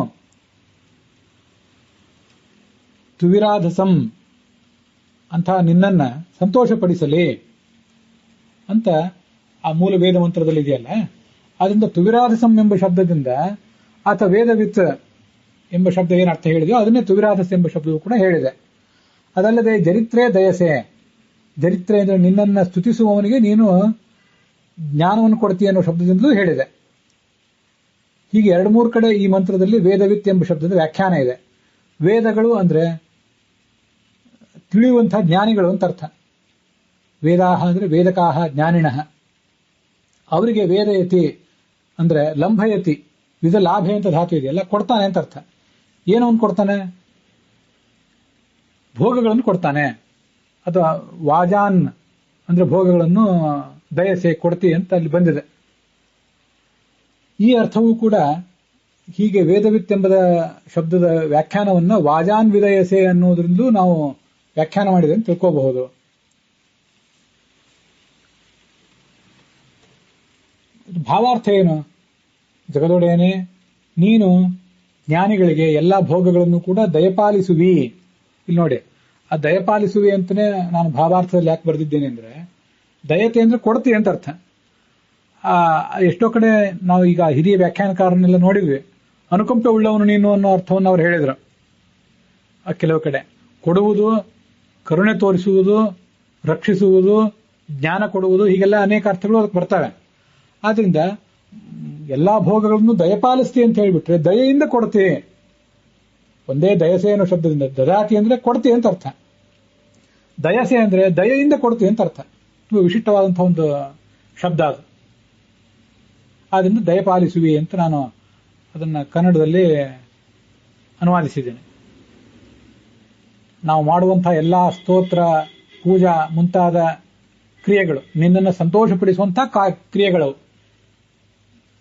ತುವಿರಾಧಸಂ ಅಂತ ನಿನ್ನನ್ನ ಸಂತೋಷಪಡಿಸಲಿ ಅಂತ ಆ ಮೂಲ ವೇದ ಮಂತ್ರದಲ್ಲಿ ಇದೆಯಲ್ಲ. ಅದರಿಂದ ತುವಿರಾಧಸಂ ಎಂಬ ಶಬ್ದದಿಂದ ಆತ ವೇದವಿತ್ ಎಂಬ ಶಬ್ದ ಏನು ಅರ್ಥ ಹೇಳಿದೆಯೋ ಅದನ್ನೇ ತುವಿರಾಧಸ ಎಂಬ ಶಬ್ದವು ಕೂಡ ಹೇಳಿದೆ. ಅದಲ್ಲದೆ ಜರಿತ್ರೇ ದಯಸೆ, ಜರಿತ್ರೆ ಅಂದರೆ ನಿನ್ನನ್ನು ಸ್ತುತಿಸುವವನಿಗೆ ನೀನು ಜ್ಞಾನವನ್ನು ಕೊಡ್ತೀಯ ಅನ್ನೋ ಶಬ್ದದಿಂದಲೂ ಹೇಳಿದೆ. ಹೀಗೆ ಎರಡು ಮೂರು ಕಡೆ ಈ ಮಂತ್ರದಲ್ಲಿ ವೇದವಿತ್ ಎಂಬ ಶಬ್ದದ ವ್ಯಾಖ್ಯಾನ ಇದೆ. ವೇದಗಳು ಅಂದ್ರೆ ತಿಳಿಯುವಂತಹ ಜ್ಞಾನಿಗಳು ಅಂತ ಅರ್ಥ. ವೇದಾಹ ಅಂದ್ರೆ ವೇದಕಾಹ ಜ್ಞಾನಿನಃ. ಅವರಿಗೆ ವೇದಯತಿ ಅಂದ್ರೆ ಲಂಭಯತಿ, ವಿಧ ಲಾಭೆ ಅಂತ ಧಾತು ಇದೆಯಲ್ಲ, ಕೊಡ್ತಾನೆ ಅಂತ ಅರ್ಥ. ಏನವನು ಕೊಡ್ತಾನೆ? ಭೋಗಗಳನ್ನು ಕೊಡ್ತಾನೆ. ಅಥವಾ ವಾಜಾನ್ ಅಂದ್ರೆ ಭೋಗಗಳನ್ನು ದಯಸೆ ಕೊಡ್ತಿ ಅಂತ ಅಲ್ಲಿ ಬಂದಿದೆ. ಈ ಅರ್ಥವೂ ಕೂಡ ಹೀಗೆ ವೇದವಿತ್ ಎಂಬ ಶಬ್ದದ ವ್ಯಾಖ್ಯಾನವನ್ನು ವಾಜಾನ್ ವಿದಯಸೆ ಅನ್ನೋದ್ರಿಂದಲೂ ನಾವು ವ್ಯಾಖ್ಯಾನ ಮಾಡಿದೆ ಅಂತ ತಿಳ್ಕೋಬಹುದು. ಭಾವಾರ್ಥ ಏನು? ಜಗದೊಡೆಯನೇ, ನೀನು ಜ್ಞಾನಿಗಳಿಗೆ ಎಲ್ಲಾ ಭೋಗಗಳನ್ನು ಕೂಡ ದಯಪಾಲಿಸುವಿ. ಇಲ್ಲಿ ನೋಡಿ, ಆ ದಯಪಾಲಿಸುವಿ ಅಂತಾನೆ ನಾನು ಭಾವಾರ್ಥದಲ್ಲಿ ಯಾಕೆ ಬರೆದಿದ್ದೇನೆ ಅಂದ್ರೆ, ದಯತೆ ಅಂದ್ರೆ ಕೊಡ್ತಿ ಅಂತ ಅರ್ಥ. ಎಷ್ಟೋ ಕಡೆ ನಾವು ಈಗ ಹಿರಿಯ ವ್ಯಾಖ್ಯಾನಕಾರನೆಲ್ಲ ನೋಡಿದ್ವಿ, ಅನುಕಂಪ ಉಳ್ಳವನು ನೀನು ಅನ್ನೋ ಅರ್ಥವನ್ನು ಅವ್ರು ಹೇಳಿದ್ರು. ಕೆಲವು ಕಡೆ ಕೊಡುವುದು, ಕರುಣೆ ತೋರಿಸುವುದು, ರಕ್ಷಿಸುವುದು, ಜ್ಞಾನ ಕೊಡುವುದು, ಹೀಗೆಲ್ಲ ಅನೇಕ ಅರ್ಥಗಳು ಅದಕ್ಕೆ ಬರ್ತವೆ. ಆದ್ರಿಂದ ಎಲ್ಲಾ ಭೋಗಗಳನ್ನು ದಯಪಾಲಿಸ್ತಿ ಅಂತ ಹೇಳ್ಬಿಟ್ರೆ ದಯೆಯಿಂದ ಕೊಡ್ತಿ. ಒಂದೇ ದಯಸೆ ಅನ್ನೋ ಶಬ್ದದಿಂದ ದದಾತಿ ಅಂದ್ರೆ ಕೊಡ್ತಿ ಅಂತ ಅರ್ಥ. ದಯಸೆ ಅಂದ್ರೆ ದಯೆಯಿಂದ ಕೊಡ್ತಿ ಅಂತ ಅರ್ಥ. ತುಂಬ ವಿಶಿಷ್ಟವಾದಂತಹ ಒಂದು ಶಬ್ದ ಅದು. ಆದ್ರಿಂದ ದಯಪಾಲಿಸುವಿ ಅಂತ ನಾನು ಅದನ್ನ ಕನ್ನಡದಲ್ಲಿ ಅನುವಾದಿಸಿದ್ದೇನೆ. ನಾವು ಮಾಡುವಂತಹ ಎಲ್ಲಾ ಸ್ತೋತ್ರ, ಪೂಜಾ ಮುಂತಾದ ಕ್ರಿಯೆಗಳು ನಿನ್ನನ್ನು ಸಂತೋಷಪಡಿಸುವಂತಹ ಕ್ರಿಯೆಗಳು.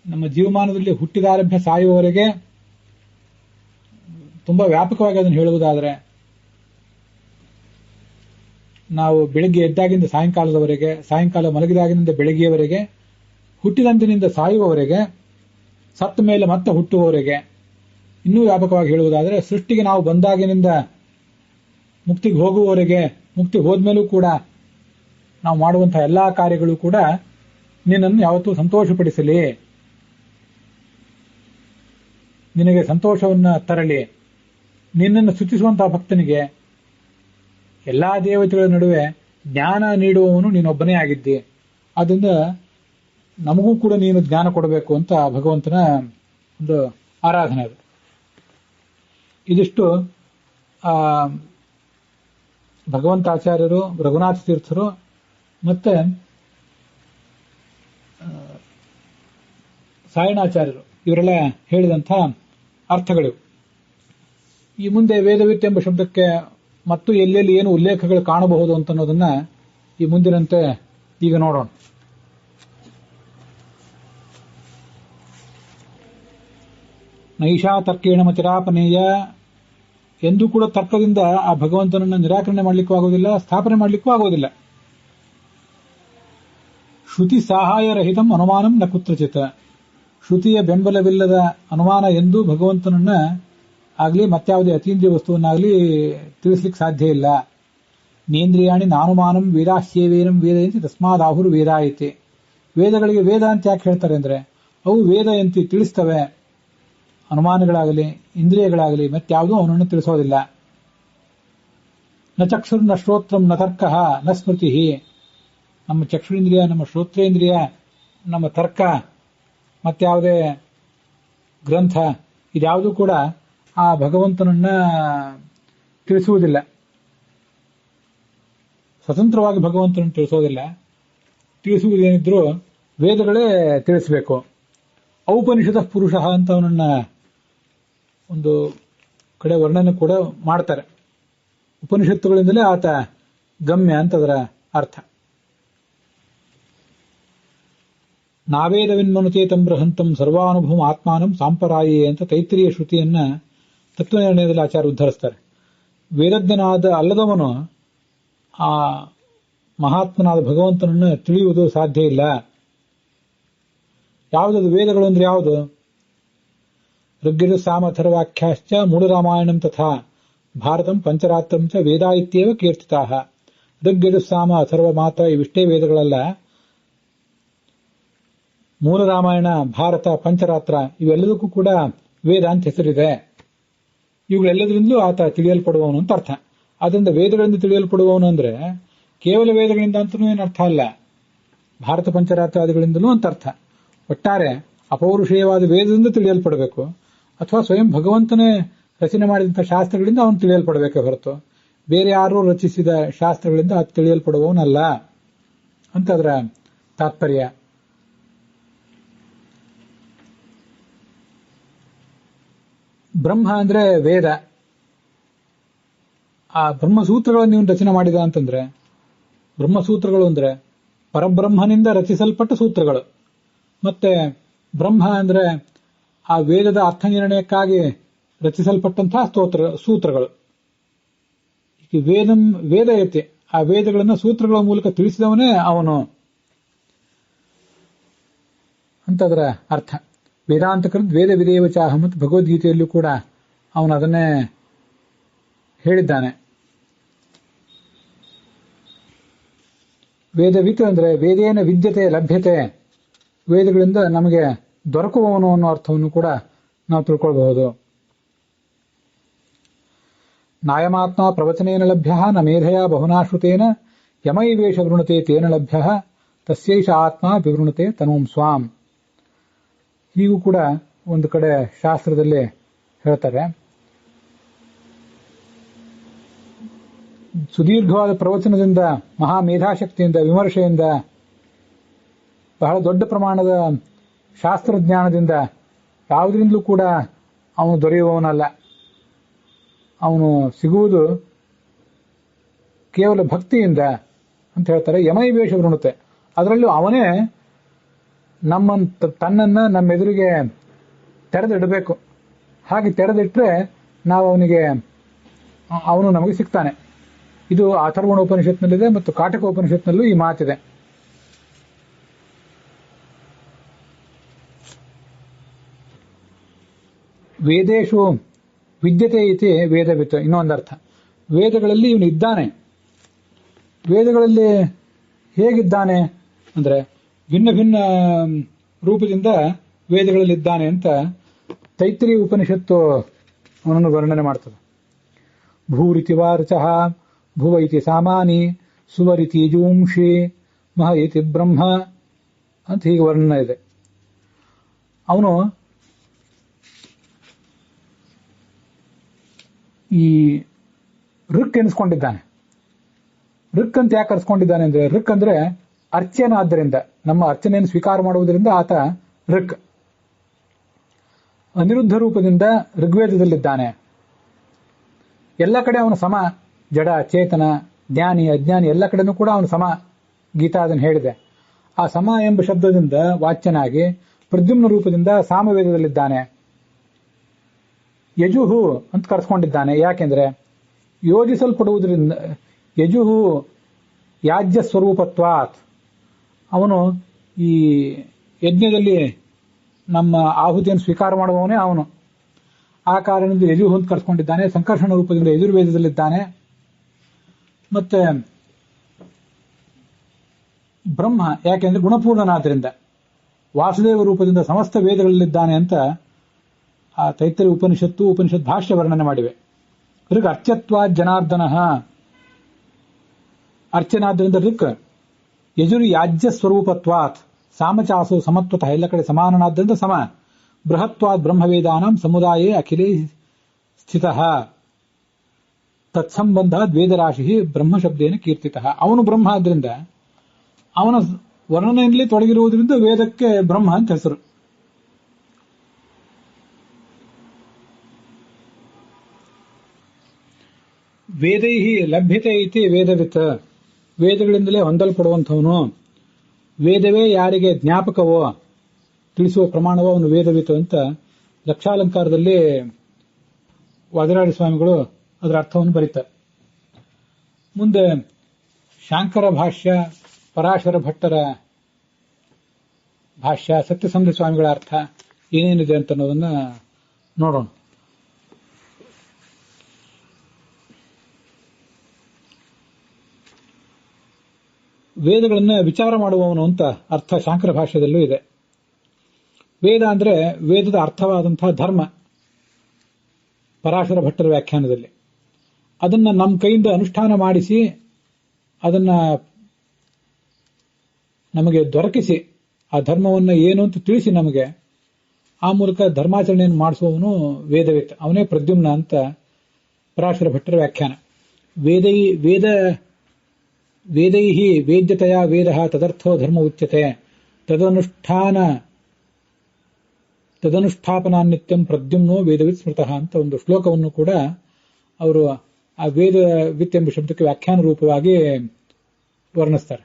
ನಮ್ಮ ಜೀವಮಾನದಲ್ಲಿ ಹುಟ್ಟಿದಾರಭ್ಯ ಸಾಯುವವರೆಗೆ ತುಂಬಾ ವ್ಯಾಪಕವಾಗಿ ಅದನ್ನು ಹೇಳುವುದಾದರೆ ನಾವು ಬೆಳಿಗ್ಗೆ ಎದ್ದಾಗಿಂದ ಸಾಯಂಕಾಲದವರೆಗೆ, ಸಾಯಂಕಾಲ ಮಲಗಿದಾಗಿನಿಂದ ಬೆಳಗ್ಗೆಯವರೆಗೆ, ಹುಟ್ಟಿದಂದಿನಿಂದ ಸಾಯುವವರೆಗೆ, ಸತ್ತ ಮೇಲೆ ಮತ್ತೆ ಹುಟ್ಟುವವರೆಗೆ, ಇನ್ನೂ ವ್ಯಾಪಕವಾಗಿ ಹೇಳುವುದಾದರೆ ಸೃಷ್ಟಿಗೆ ನಾವು ಬಂದಾಗಿನಿಂದ ಮುಕ್ತಿಗೆ ಹೋಗುವವರೆಗೆ, ಮುಕ್ತಿ ಹೋದ್ಮೇಲೂ ಕೂಡ ನಾವು ಮಾಡುವಂತಹ ಎಲ್ಲಾ ಕಾರ್ಯಗಳು ಕೂಡ ನಿನ್ನನ್ನು ಯಾವತ್ತೂ ಸಂತೋಷಪಡಿಸಲಿ, ನಿನಗೆ ಸಂತೋಷವನ್ನ ತರಲಿ. ನಿನ್ನನ್ನು ಸ್ತುತಿಸುವಂತಹ ಭಕ್ತನಿಗೆ ಎಲ್ಲಾ ದೇವತೆಗಳ ನಡುವೆ ಜ್ಞಾನ ನೀಡುವವನು ನೀನೊಬ್ಬನೇ ಆಗಿದ್ದಿ. ಆದ್ದರಿಂದ ನಮಗೂ ಕೂಡ ನೀನು ಜ್ಞಾನ ಕೊಡಬೇಕು ಅಂತ ಭಗವಂತನ ಒಂದು ಆರಾಧನೆ ಅದು. ಇದಿಷ್ಟು ಭಗವಂತಾಚಾರ್ಯರು, ರಘುನಾಥ ತೀರ್ಥರು ಮತ್ತೆ ಸಾಯಣಾಚಾರ್ಯರು ಇವರೆಲ್ಲ ಹೇಳಿದಂಥ ಅರ್ಥಗಳು. ಈ ಮುಂದೆ ವೇದವಿತ್ ಎಂಬ ಶಬ್ದಕ್ಕೆ ಮತ್ತು ಎಲ್ಲೆಲ್ಲಿ ಏನು ಉಲ್ಲೇಖಗಳು ಕಾಣಬಹುದು ಅಂತ ಅನ್ನೋದನ್ನ ಈ ಮುಂದಿನಂತೆ ಈಗ ನೋಡೋಣ. ನೈಷಾ ತರ್ಕೇಣ ಮತಿರಾಪನೇಯ, ಎಂದೂ ಕೂಡ ತರ್ಕದಿಂದ ಆ ಭಗವಂತನನ್ನು ನಿರಾಕರಣೆ ಮಾಡಲಿಕ್ಕೂ ಆಗೋದಿಲ್ಲ, ಸ್ಥಾಪನೆ ಮಾಡಲಿಕ್ಕೂ ಆಗೋದಿಲ್ಲ. ಶ್ರುತಿ ಸಹಾಯ ರಹಿತಂ ಅನುಮಾನಂ ನ ಕುತ್ರಚಿತ್, ಶ್ರುತಿಯ ಬೆಂಬಲವಿಲ್ಲದ ಅನುಮಾನ ಎಂದೂ ಭಗವಂತನನ್ನ ಆಗಲಿ ಮತ್ಯಾವುದೇ ಅತೀಂದ್ರಿಯ ವಸ್ತುವನ್ನಾಗಲಿ ತಿಳಿಸ್ಲಿಕ್ಕೆ ಸಾಧ್ಯ ಇಲ್ಲ. ನೇಂದ್ರಿಯಾಣಿ ನಾನುಮಾನಂ ವೇದಾಹ್ಯೇವೇನಂ ವೇದಯಂತಿ ತಸ್ಮಾದಾಹುರು ವೇದಾಯತಿ. ವೇದಗಳಿಗೆ ವೇದ ಅಂತ ಯಾಕೆ ಹೇಳ್ತಾರೆ ಅಂದ್ರೆ ಅವು ವೇದಯಂತಿ ತಿಳಿಸ್ತವೆ, ಅನುಮಾನಗಳಾಗಲಿ ಇಂದ್ರಿಯಗಳಾಗಲಿ ಮತ್ಯಾವುದೂ ಅವನನ್ನು ತಿಳಿಸೋದಿಲ್ಲ. ನ ಚಕ್ಷುರ್ ನ ಶ್ರೋತ್ರಂ ನ ತರ್ಕ ನ ಸ್ಮೃತಿ. ನಮ್ಮ ಚಕ್ಷುರೇಂದ್ರಿಯ, ನಮ್ಮ ಶ್ರೋತ್ರೇಂದ್ರಿಯ, ನಮ್ಮ ತರ್ಕ ಮತ್ಯಾವುದೇ ಗ್ರಂಥ ಇದ್ಯಾವುದೂ ಕೂಡ ಆ ಭಗವಂತನನ್ನ ತಿಳಿಸುವುದಿಲ್ಲ, ಸ್ವತಂತ್ರವಾಗಿ ಭಗವಂತನನ್ನು ತಿಳಿಸೋದಿಲ್ಲ. ತಿಳಿಸುವುದೇನಿದ್ರೂ ವೇದಗಳೇ ತಿಳಿಸಬೇಕು. ಔಪನಿಷದ ಪುರುಷ ಅಂತ ಅವನನ್ನ ಒಂದು ಕಡೆ ವರ್ಣನೆ ಕೂಡ ಮಾಡ್ತಾರೆ. ಉಪನಿಷತ್ತುಗಳಿಂದಲೇ ಆತ ಗಮ್ಯ ಅಂತ ಅದರ ಅರ್ಥ. ನಾವೇದವಿನ್ಮನುತೆ ತಂ ಬೃಹಂತಂ ಸರ್ವಾನುಭವಂ ಆತ್ಮಾನಂ ಸಾಂಪರಾಯೇ ಅಂತ ತೈತ್ರಿಯ ಶ್ರುತಿಯನ್ನ ತತ್ವನಿರ್ಣಯದಲ್ಲಿ ಆಚಾರ್ಯ ಉದ್ಧರಿಸ್ತಾರೆ. ವೇದಜ್ಞನಾದ ಅಲ್ಲದವನು ಆ ಮಹಾತ್ಮನಾದ ಭಗವಂತನನ್ನು ತಿಳಿಯುವುದು ಸಾಧ್ಯ ಇಲ್ಲ. ಯಾವುದದು ವೇದಗಳು ಅಂದ್ರೆ ಯಾವುದು? ಋಗ್ಯಜು ಸಾಮಥರ್ವಾಖ್ಯಾಶ್ಚ ಮೂಢರಾಮಾಯಣಂ ತಥಾ ಭಾರತಂ ಪಂಚರಾತ್ರಂ ಚ ವೇದ ಇತ್ಯೇವ ಕೀರ್ತಿತಾಃ. ಋಗ್ಯಜು ಸಾಮ ಅಥರ್ವ ಮಾತ್ರ ಇವಿಷ್ಟೇ ವೇದಗಳಲ್ಲ, ಮೂಲ ರಾಮಾಯಣ, ಭಾರತ, ಪಂಚರಾತ್ರ ಇವೆಲ್ಲದಕ್ಕೂ ಕೂಡ ವೇದ ಅಂತ ಹೆಸರಿದೆ. ಇವುಗಳೆಲ್ಲದರಿಂದಲೂ ಆತ ತಿಳಿಯಲ್ಪಡುವವನು ಅಂತ ಅರ್ಥ. ಆದ್ದರಿಂದ ವೇದಗಳಿಂದ ತಿಳಿಯಲ್ಪಡುವವನು ಅಂದ್ರೆ ಕೇವಲ ವೇದಗಳಿಂದ ಅಂತಲೂ ಏನು ಅರ್ಥ ಅಲ್ಲ, ಭಾರತ ಪಂಚರಾತ್ರಾದಿಗಳಿಂದಲೂ ಅಂತ ಅರ್ಥ. ಒಟ್ಟಾರೆ ಅಪೌರುಷೇಯವಾದ ವೇದದಿಂದ ತಿಳಿಯಲ್ಪಡಬೇಕು, ಅಥವಾ ಸ್ವಯಂ ಭಗವಂತನೇ ರಚನೆ ಮಾಡಿದಂಥ ಶಾಸ್ತ್ರಗಳಿಂದ ಅವನು ತಿಳಿಯಲ್ಪಡಬೇಕೆ ಹೊರತು ಬೇರೆ ಯಾರೂ ರಚಿಸಿದ ಶಾಸ್ತ್ರಗಳಿಂದ ಅದು ತಿಳಿಯಲ್ಪಡುವವನಲ್ಲ ಅಂತ ಅದರ ತಾತ್ಪರ್ಯ. ಬ್ರಹ್ಮ ಅಂದ್ರೆ ವೇದ. ಆ ಬ್ರಹ್ಮಸೂತ್ರಗಳನ್ನು ನೀವು ರಚನೆ ಮಾಡಿದ ಅಂತಂದ್ರೆ, ಬ್ರಹ್ಮಸೂತ್ರಗಳು ಅಂದ್ರೆ ಪರಬ್ರಹ್ಮನಿಂದ ರಚಿಸಲ್ಪಟ್ಟ ಸೂತ್ರಗಳು. ಮತ್ತೆ ಬ್ರಹ್ಮ ಅಂದ್ರೆ ಆ ವೇದದ ಅರ್ಥ ನಿರ್ಣಯಕ್ಕಾಗಿ ರಚಿಸಲ್ಪಟ್ಟಂತಹ ಸೂತ್ರಗಳು. ವೇದ ಐತಿ, ಆ ವೇದಗಳನ್ನು ಸೂತ್ರಗಳ ಮೂಲಕ ತಿಳಿಸಿದವನೇ ಅವನು ಅಂತ ಅದರ ಅರ್ಥ. ವೇದಾಂತಕೃತ್ ವೇದ ವಿದೇವಚಾಹ ಮತ್ತು ಭಗವದ್ಗೀತೆಯಲ್ಲೂ ಕೂಡ ಅವನು ಅದನ್ನೇ ಹೇಳಿದ್ದಾನೆ. ವೇದವಿತ್ ಅಂದ್ರೆ ವೇದೇನ ವಿದ್ಯತೆ ಲಭ್ಯತೆ, ವೇದಗಳಿಂದ ನಮಗೆ ದೊರಕುವವನು ಅನ್ನೋ ಅರ್ಥವನ್ನು ಕೂಡ ನಾವು ತಿಳ್ಕೊಳ್ಬಹುದು. ನಾಯಮಾತ್ಮ ಪ್ರವಚನೇನ ಲಭ್ಯ ನ ಮೇಧೆಯ ಬಹುನಾಶ್ರುತೇನ ಯಮೈವೇಷ ವೃಣತೆ ತೇನ ಲಭ್ಯ ತಸ್ಯೈಷ ಆತ್ಮ ವಿವೃಣತೆ ತನುಂ ಸ್ವಾಂ. ಹೀಗೂ ಕೂಡ ಒಂದು ಕಡೆ ಶಾಸ್ತ್ರದಲ್ಲಿ ಹೇಳ್ತಾರೆ. ಸುದೀರ್ಘವಾದ ಪ್ರವಚನದಿಂದ, ಮಹಾಮೇಧಾಶಕ್ತಿಯಿಂದ, ವಿಮರ್ಶೆಯಿಂದ, ಬಹಳ ದೊಡ್ಡ ಪ್ರಮಾಣದ ಶಾಸ್ತ್ರಜ್ಞಾನದಿಂದ ಯಾವುದರಿಂದಲೂ ಕೂಡ ಅವನು ದೊರೆಯುವವನಲ್ಲ. ಅವನು ಸಿಗುವುದು ಕೇವಲ ಭಕ್ತಿಯಿಂದ ಅಂತ ಹೇಳ್ತಾರೆ. ಯಮೈವೇಷ ವೃಣತೆ, ಅದರಲ್ಲೂ ಅವನೇ ತನ್ನನ್ನ ನಮ್ಮೆದುರಿಗೆ ತೆರೆದಿಡಬೇಕು. ಹಾಗೆ ತೆರೆದಿಟ್ರೆ ನಾವು ಅವನು ನಮಗೆ ಸಿಗ್ತಾನೆ. ಇದು ಅಥರ್ವಣ ಉಪನಿಷತ್ನಲ್ಲಿದೆ ಮತ್ತು ಕಾಟಕ ಉಪನಿಷತ್ನಲ್ಲೂ ಈ ಮಾತಿದೆ. ವೇದೇಶು ವಿದ್ಯತೆ ಇತಿ ವೇದವಿತ್. ಇನ್ನೊಂದರ್ಥ, ವೇದಗಳಲ್ಲಿ ಇವನು ಇದ್ದಾನೆ. ವೇದಗಳಲ್ಲಿ ಹೇಗಿದ್ದಾನೆ ಅಂದ್ರೆ ಭಿನ್ನ ಭಿನ್ನ ರೂಪದಿಂದ ವೇದಗಳಲ್ಲಿದ್ದಾನೆ ಅಂತ ತೈತ್ರಿಯ ಉಪನಿಷತ್ತು ಅವನನ್ನು ವರ್ಣನೆ ಮಾಡ್ತದೆ. ಭೂರಿತಿ ವಾರ್ಚಃ ಭುವ ಇತಿ ಸಾಮಾನಿ ಸುವರಿತಿ ಜೂಂಷಿ ಮಹ ಇತಿ ಬ್ರಹ್ಮ ಅಂತ ಹೀಗೆ ವರ್ಣನೆ ಇದೆ. ಅವನು ಈ ಋಕ್ ಎನಿಸ್ಕೊಂಡಿದ್ದಾನೆ. ಋಕ್ ಅಂತ ಯಾಕೆ ಕರೆಸ್ಕೊಂಡಿದ್ದಾನೆ ಅಂದ್ರೆ, ಋಕ್ ಅಂದ್ರೆ ಅರ್ಚನ, ಆದ್ದರಿಂದ ನಮ್ಮ ಅರ್ಚನೆಯನ್ನು ಸ್ವೀಕಾರ ಮಾಡುವುದರಿಂದ ಆತ ಋಕ್. ಅನಿರುದ್ಧ ರೂಪದಿಂದ ಋಗ್ವೇದದಲ್ಲಿದ್ದಾನೆ. ಎಲ್ಲ ಕಡೆ ಅವನು ಸಮ, ಜಡ ಚೇತನ ಜ್ಞಾನಿ ಅಜ್ಞಾನಿ ಎಲ್ಲ ಕಡೆನೂ ಕೂಡ ಅವನು ಸಮ. ಗೀತಾ ಅದನ್ನು ಹೇಳಿದೆ. ಆ ಸಮ ಎಂಬ ಶಬ್ದದಿಂದ ವಾಚ್ಯನಾಗಿ ಪ್ರದ್ಯುಮ್ನ ರೂಪದಿಂದ ಸಾಮವೇದದಲ್ಲಿದ್ದಾನೆ. ಯಜುಹು ಅಂತ ಕರೆಸ್ಕೊಂಡಿದ್ದಾನೆ. ಯಾಕೆಂದ್ರೆ ಯೋಜಿಸಲ್ಪಡುವುದರಿಂದ, ಯಜುಹು ಯಾಜ್ಯ ಸ್ವರೂಪತ್ವಾತ್, ಅವನು ಈ ಯಜ್ಞದಲ್ಲಿ ನಮ್ಮ ಆಹುತಿಯನ್ನು ಸ್ವೀಕಾರ ಮಾಡುವವನೇ ಅವನು. ಆ ಕಾರಣದಿಂದ ಯಜುಹು ಅಂತ ಕರೆಸ್ಕೊಂಡಿದ್ದಾನೆ. ಸಂಕರ್ಷಣ ರೂಪದಿಂದ ಯಜುರ್ವೇದದಲ್ಲಿದ್ದಾನೆ. ಮತ್ತೆ ಬ್ರಹ್ಮ ಯಾಕೆಂದ್ರೆ ಗುಣಪೂರ್ಣನಾದ್ರಿಂದ ವಾಸುದೇವ ರೂಪದಿಂದ ಸಮಸ್ತ ವೇದಗಳಲ್ಲಿದ್ದಾನೆ ಅಂತ ಆ ತೈತ್ರಿಯ ಉಪನಿಷತ್ ಭಾಷ್ಯ ವರ್ಣನೆ ಮಾಡಿವೆ. ಋಕ್ ಅರ್ಚತ್ವಾತ್ ಜನಾರ್ದನ, ಅರ್ಚನಾದ್ರಿಂದ ಋಕ್. ಯಜುರ್ ಯಾಜ್ಯ ಸ್ವರೂಪತ್ವಾತ್ ಸಾಮಚಾಸು ಸಮತ್ವತಃ, ಎಲ್ಲ ಕಡೆ ಸಮಾನನಾದ್ರಿಂದ ಸಮ. ಬೃಹತ್ವಾತ್ ಬ್ರಹ್ಮವೇದಾನಾಂ ಸಮುದಾಯೇ ಅಖಿಲೇ ಸ್ಥಿತಃ ತತ್ಸಂಬಂಧ ವೇದರಾಶಿ ಬ್ರಹ್ಮಶಬ್ದೇನ ಕೀರ್ತಿತಃ. ಅವನು ಬ್ರಹ್ಮ ಆದ್ರಿಂದ ಅವನ ವರ್ಣನೆಯಲ್ಲಿ ತೊಡಗಿರುವುದರಿಂದ ವೇದಕ್ಕೆ ಬ್ರಹ್ಮ ಅಂತ ಹೆಸರು. ವೇದೈಹಿ ಲಭ್ಯತೆ ಇತಿ ವೇದವಿತ್, ವೇದಗಳಿಂದಲೇ ಹೊಂದಲ್ಪಡುವಂಥವನು. ವೇದವೇ ಯಾರಿಗೆ ಜ್ಞಾಪಕವೋ ತಿಳಿಸುವ ಪ್ರಮಾಣವೋ ಅವನು ವೇದವಿತ್ ಅಂತ ಲಕ್ಷಾಲಂಕಾರದಲ್ಲಿ ವಾದಿರಾಜ ಸ್ವಾಮಿಗಳು ಅದರ ಅರ್ಥವನ್ನು ಬರೀತಾರೆ. ಮುಂದೆ ಶಾಂಕರ ಭಾಷ್ಯ, ಪರಾಶರ ಭಟ್ಟರ ಭಾಷ್ಯ, ಸತ್ಯಸಂಧ ಸ್ವಾಮಿಗಳ ಅರ್ಥ ಏನೇನಿದೆ ಅಂತ ಅನ್ನೋದನ್ನ ನೋಡೋಣ. ವೇದಗಳನ್ನ ವಿಚಾರ ಮಾಡುವವನು ಅಂತ ಅರ್ಥ ಶಾಂಕರ ಭಾಷ್ಯದಲ್ಲೂ ಇದೆ. ವೇದ ಅಂದ್ರೆ ವೇದದ ಅರ್ಥವಾದಂತಹ ಧರ್ಮ, ಪರಾಶರ ಭಟ್ಟರ ವ್ಯಾಖ್ಯಾನದಲ್ಲಿ ಅದನ್ನ ನಮ್ಮ ಕೈಯಿಂದ ಅನುಷ್ಠಾನ ಮಾಡಿಸಿ ಅದನ್ನ ನಮಗೆ ದೊರಕಿಸಿ ಆ ಧರ್ಮವನ್ನು ಏನು ಅಂತ ತಿಳಿಸಿ ನಮಗೆ ಆ ಮೂಲಕ ಧರ್ಮಾಚರಣೆಯನ್ನು ಮಾಡಿಸುವವನು ವೇದವಿತ್, ಅವನೇ ಪ್ರದ್ಯುಮ್ನ ಅಂತ ಪರಾಶರ ಭಟ್ಟರ ವ್ಯಾಖ್ಯಾನ. ವೇದೈಹಿ ವೇದ್ಯತೆಯ ವೇದ ತದರ್ಥೋ ಧರ್ಮ ಉಚ್ಯತೆ ತದನುಷ್ಠಾಪನಾನ್ನಿತ್ಯಂ ಪ್ರದ್ಯುಮ್ನೋ ವೇದವಿತ್ ಸ್ಮೃತಃ ಅಂತ ಒಂದು ಶ್ಲೋಕವನ್ನು ಕೂಡ ಅವರು ಆ ವೇದವಿತ್ ಎಂಬ ಶಬ್ದಕ್ಕೆ ವ್ಯಾಖ್ಯಾನ ರೂಪವಾಗಿ ವರ್ಣಿಸ್ತಾರೆ.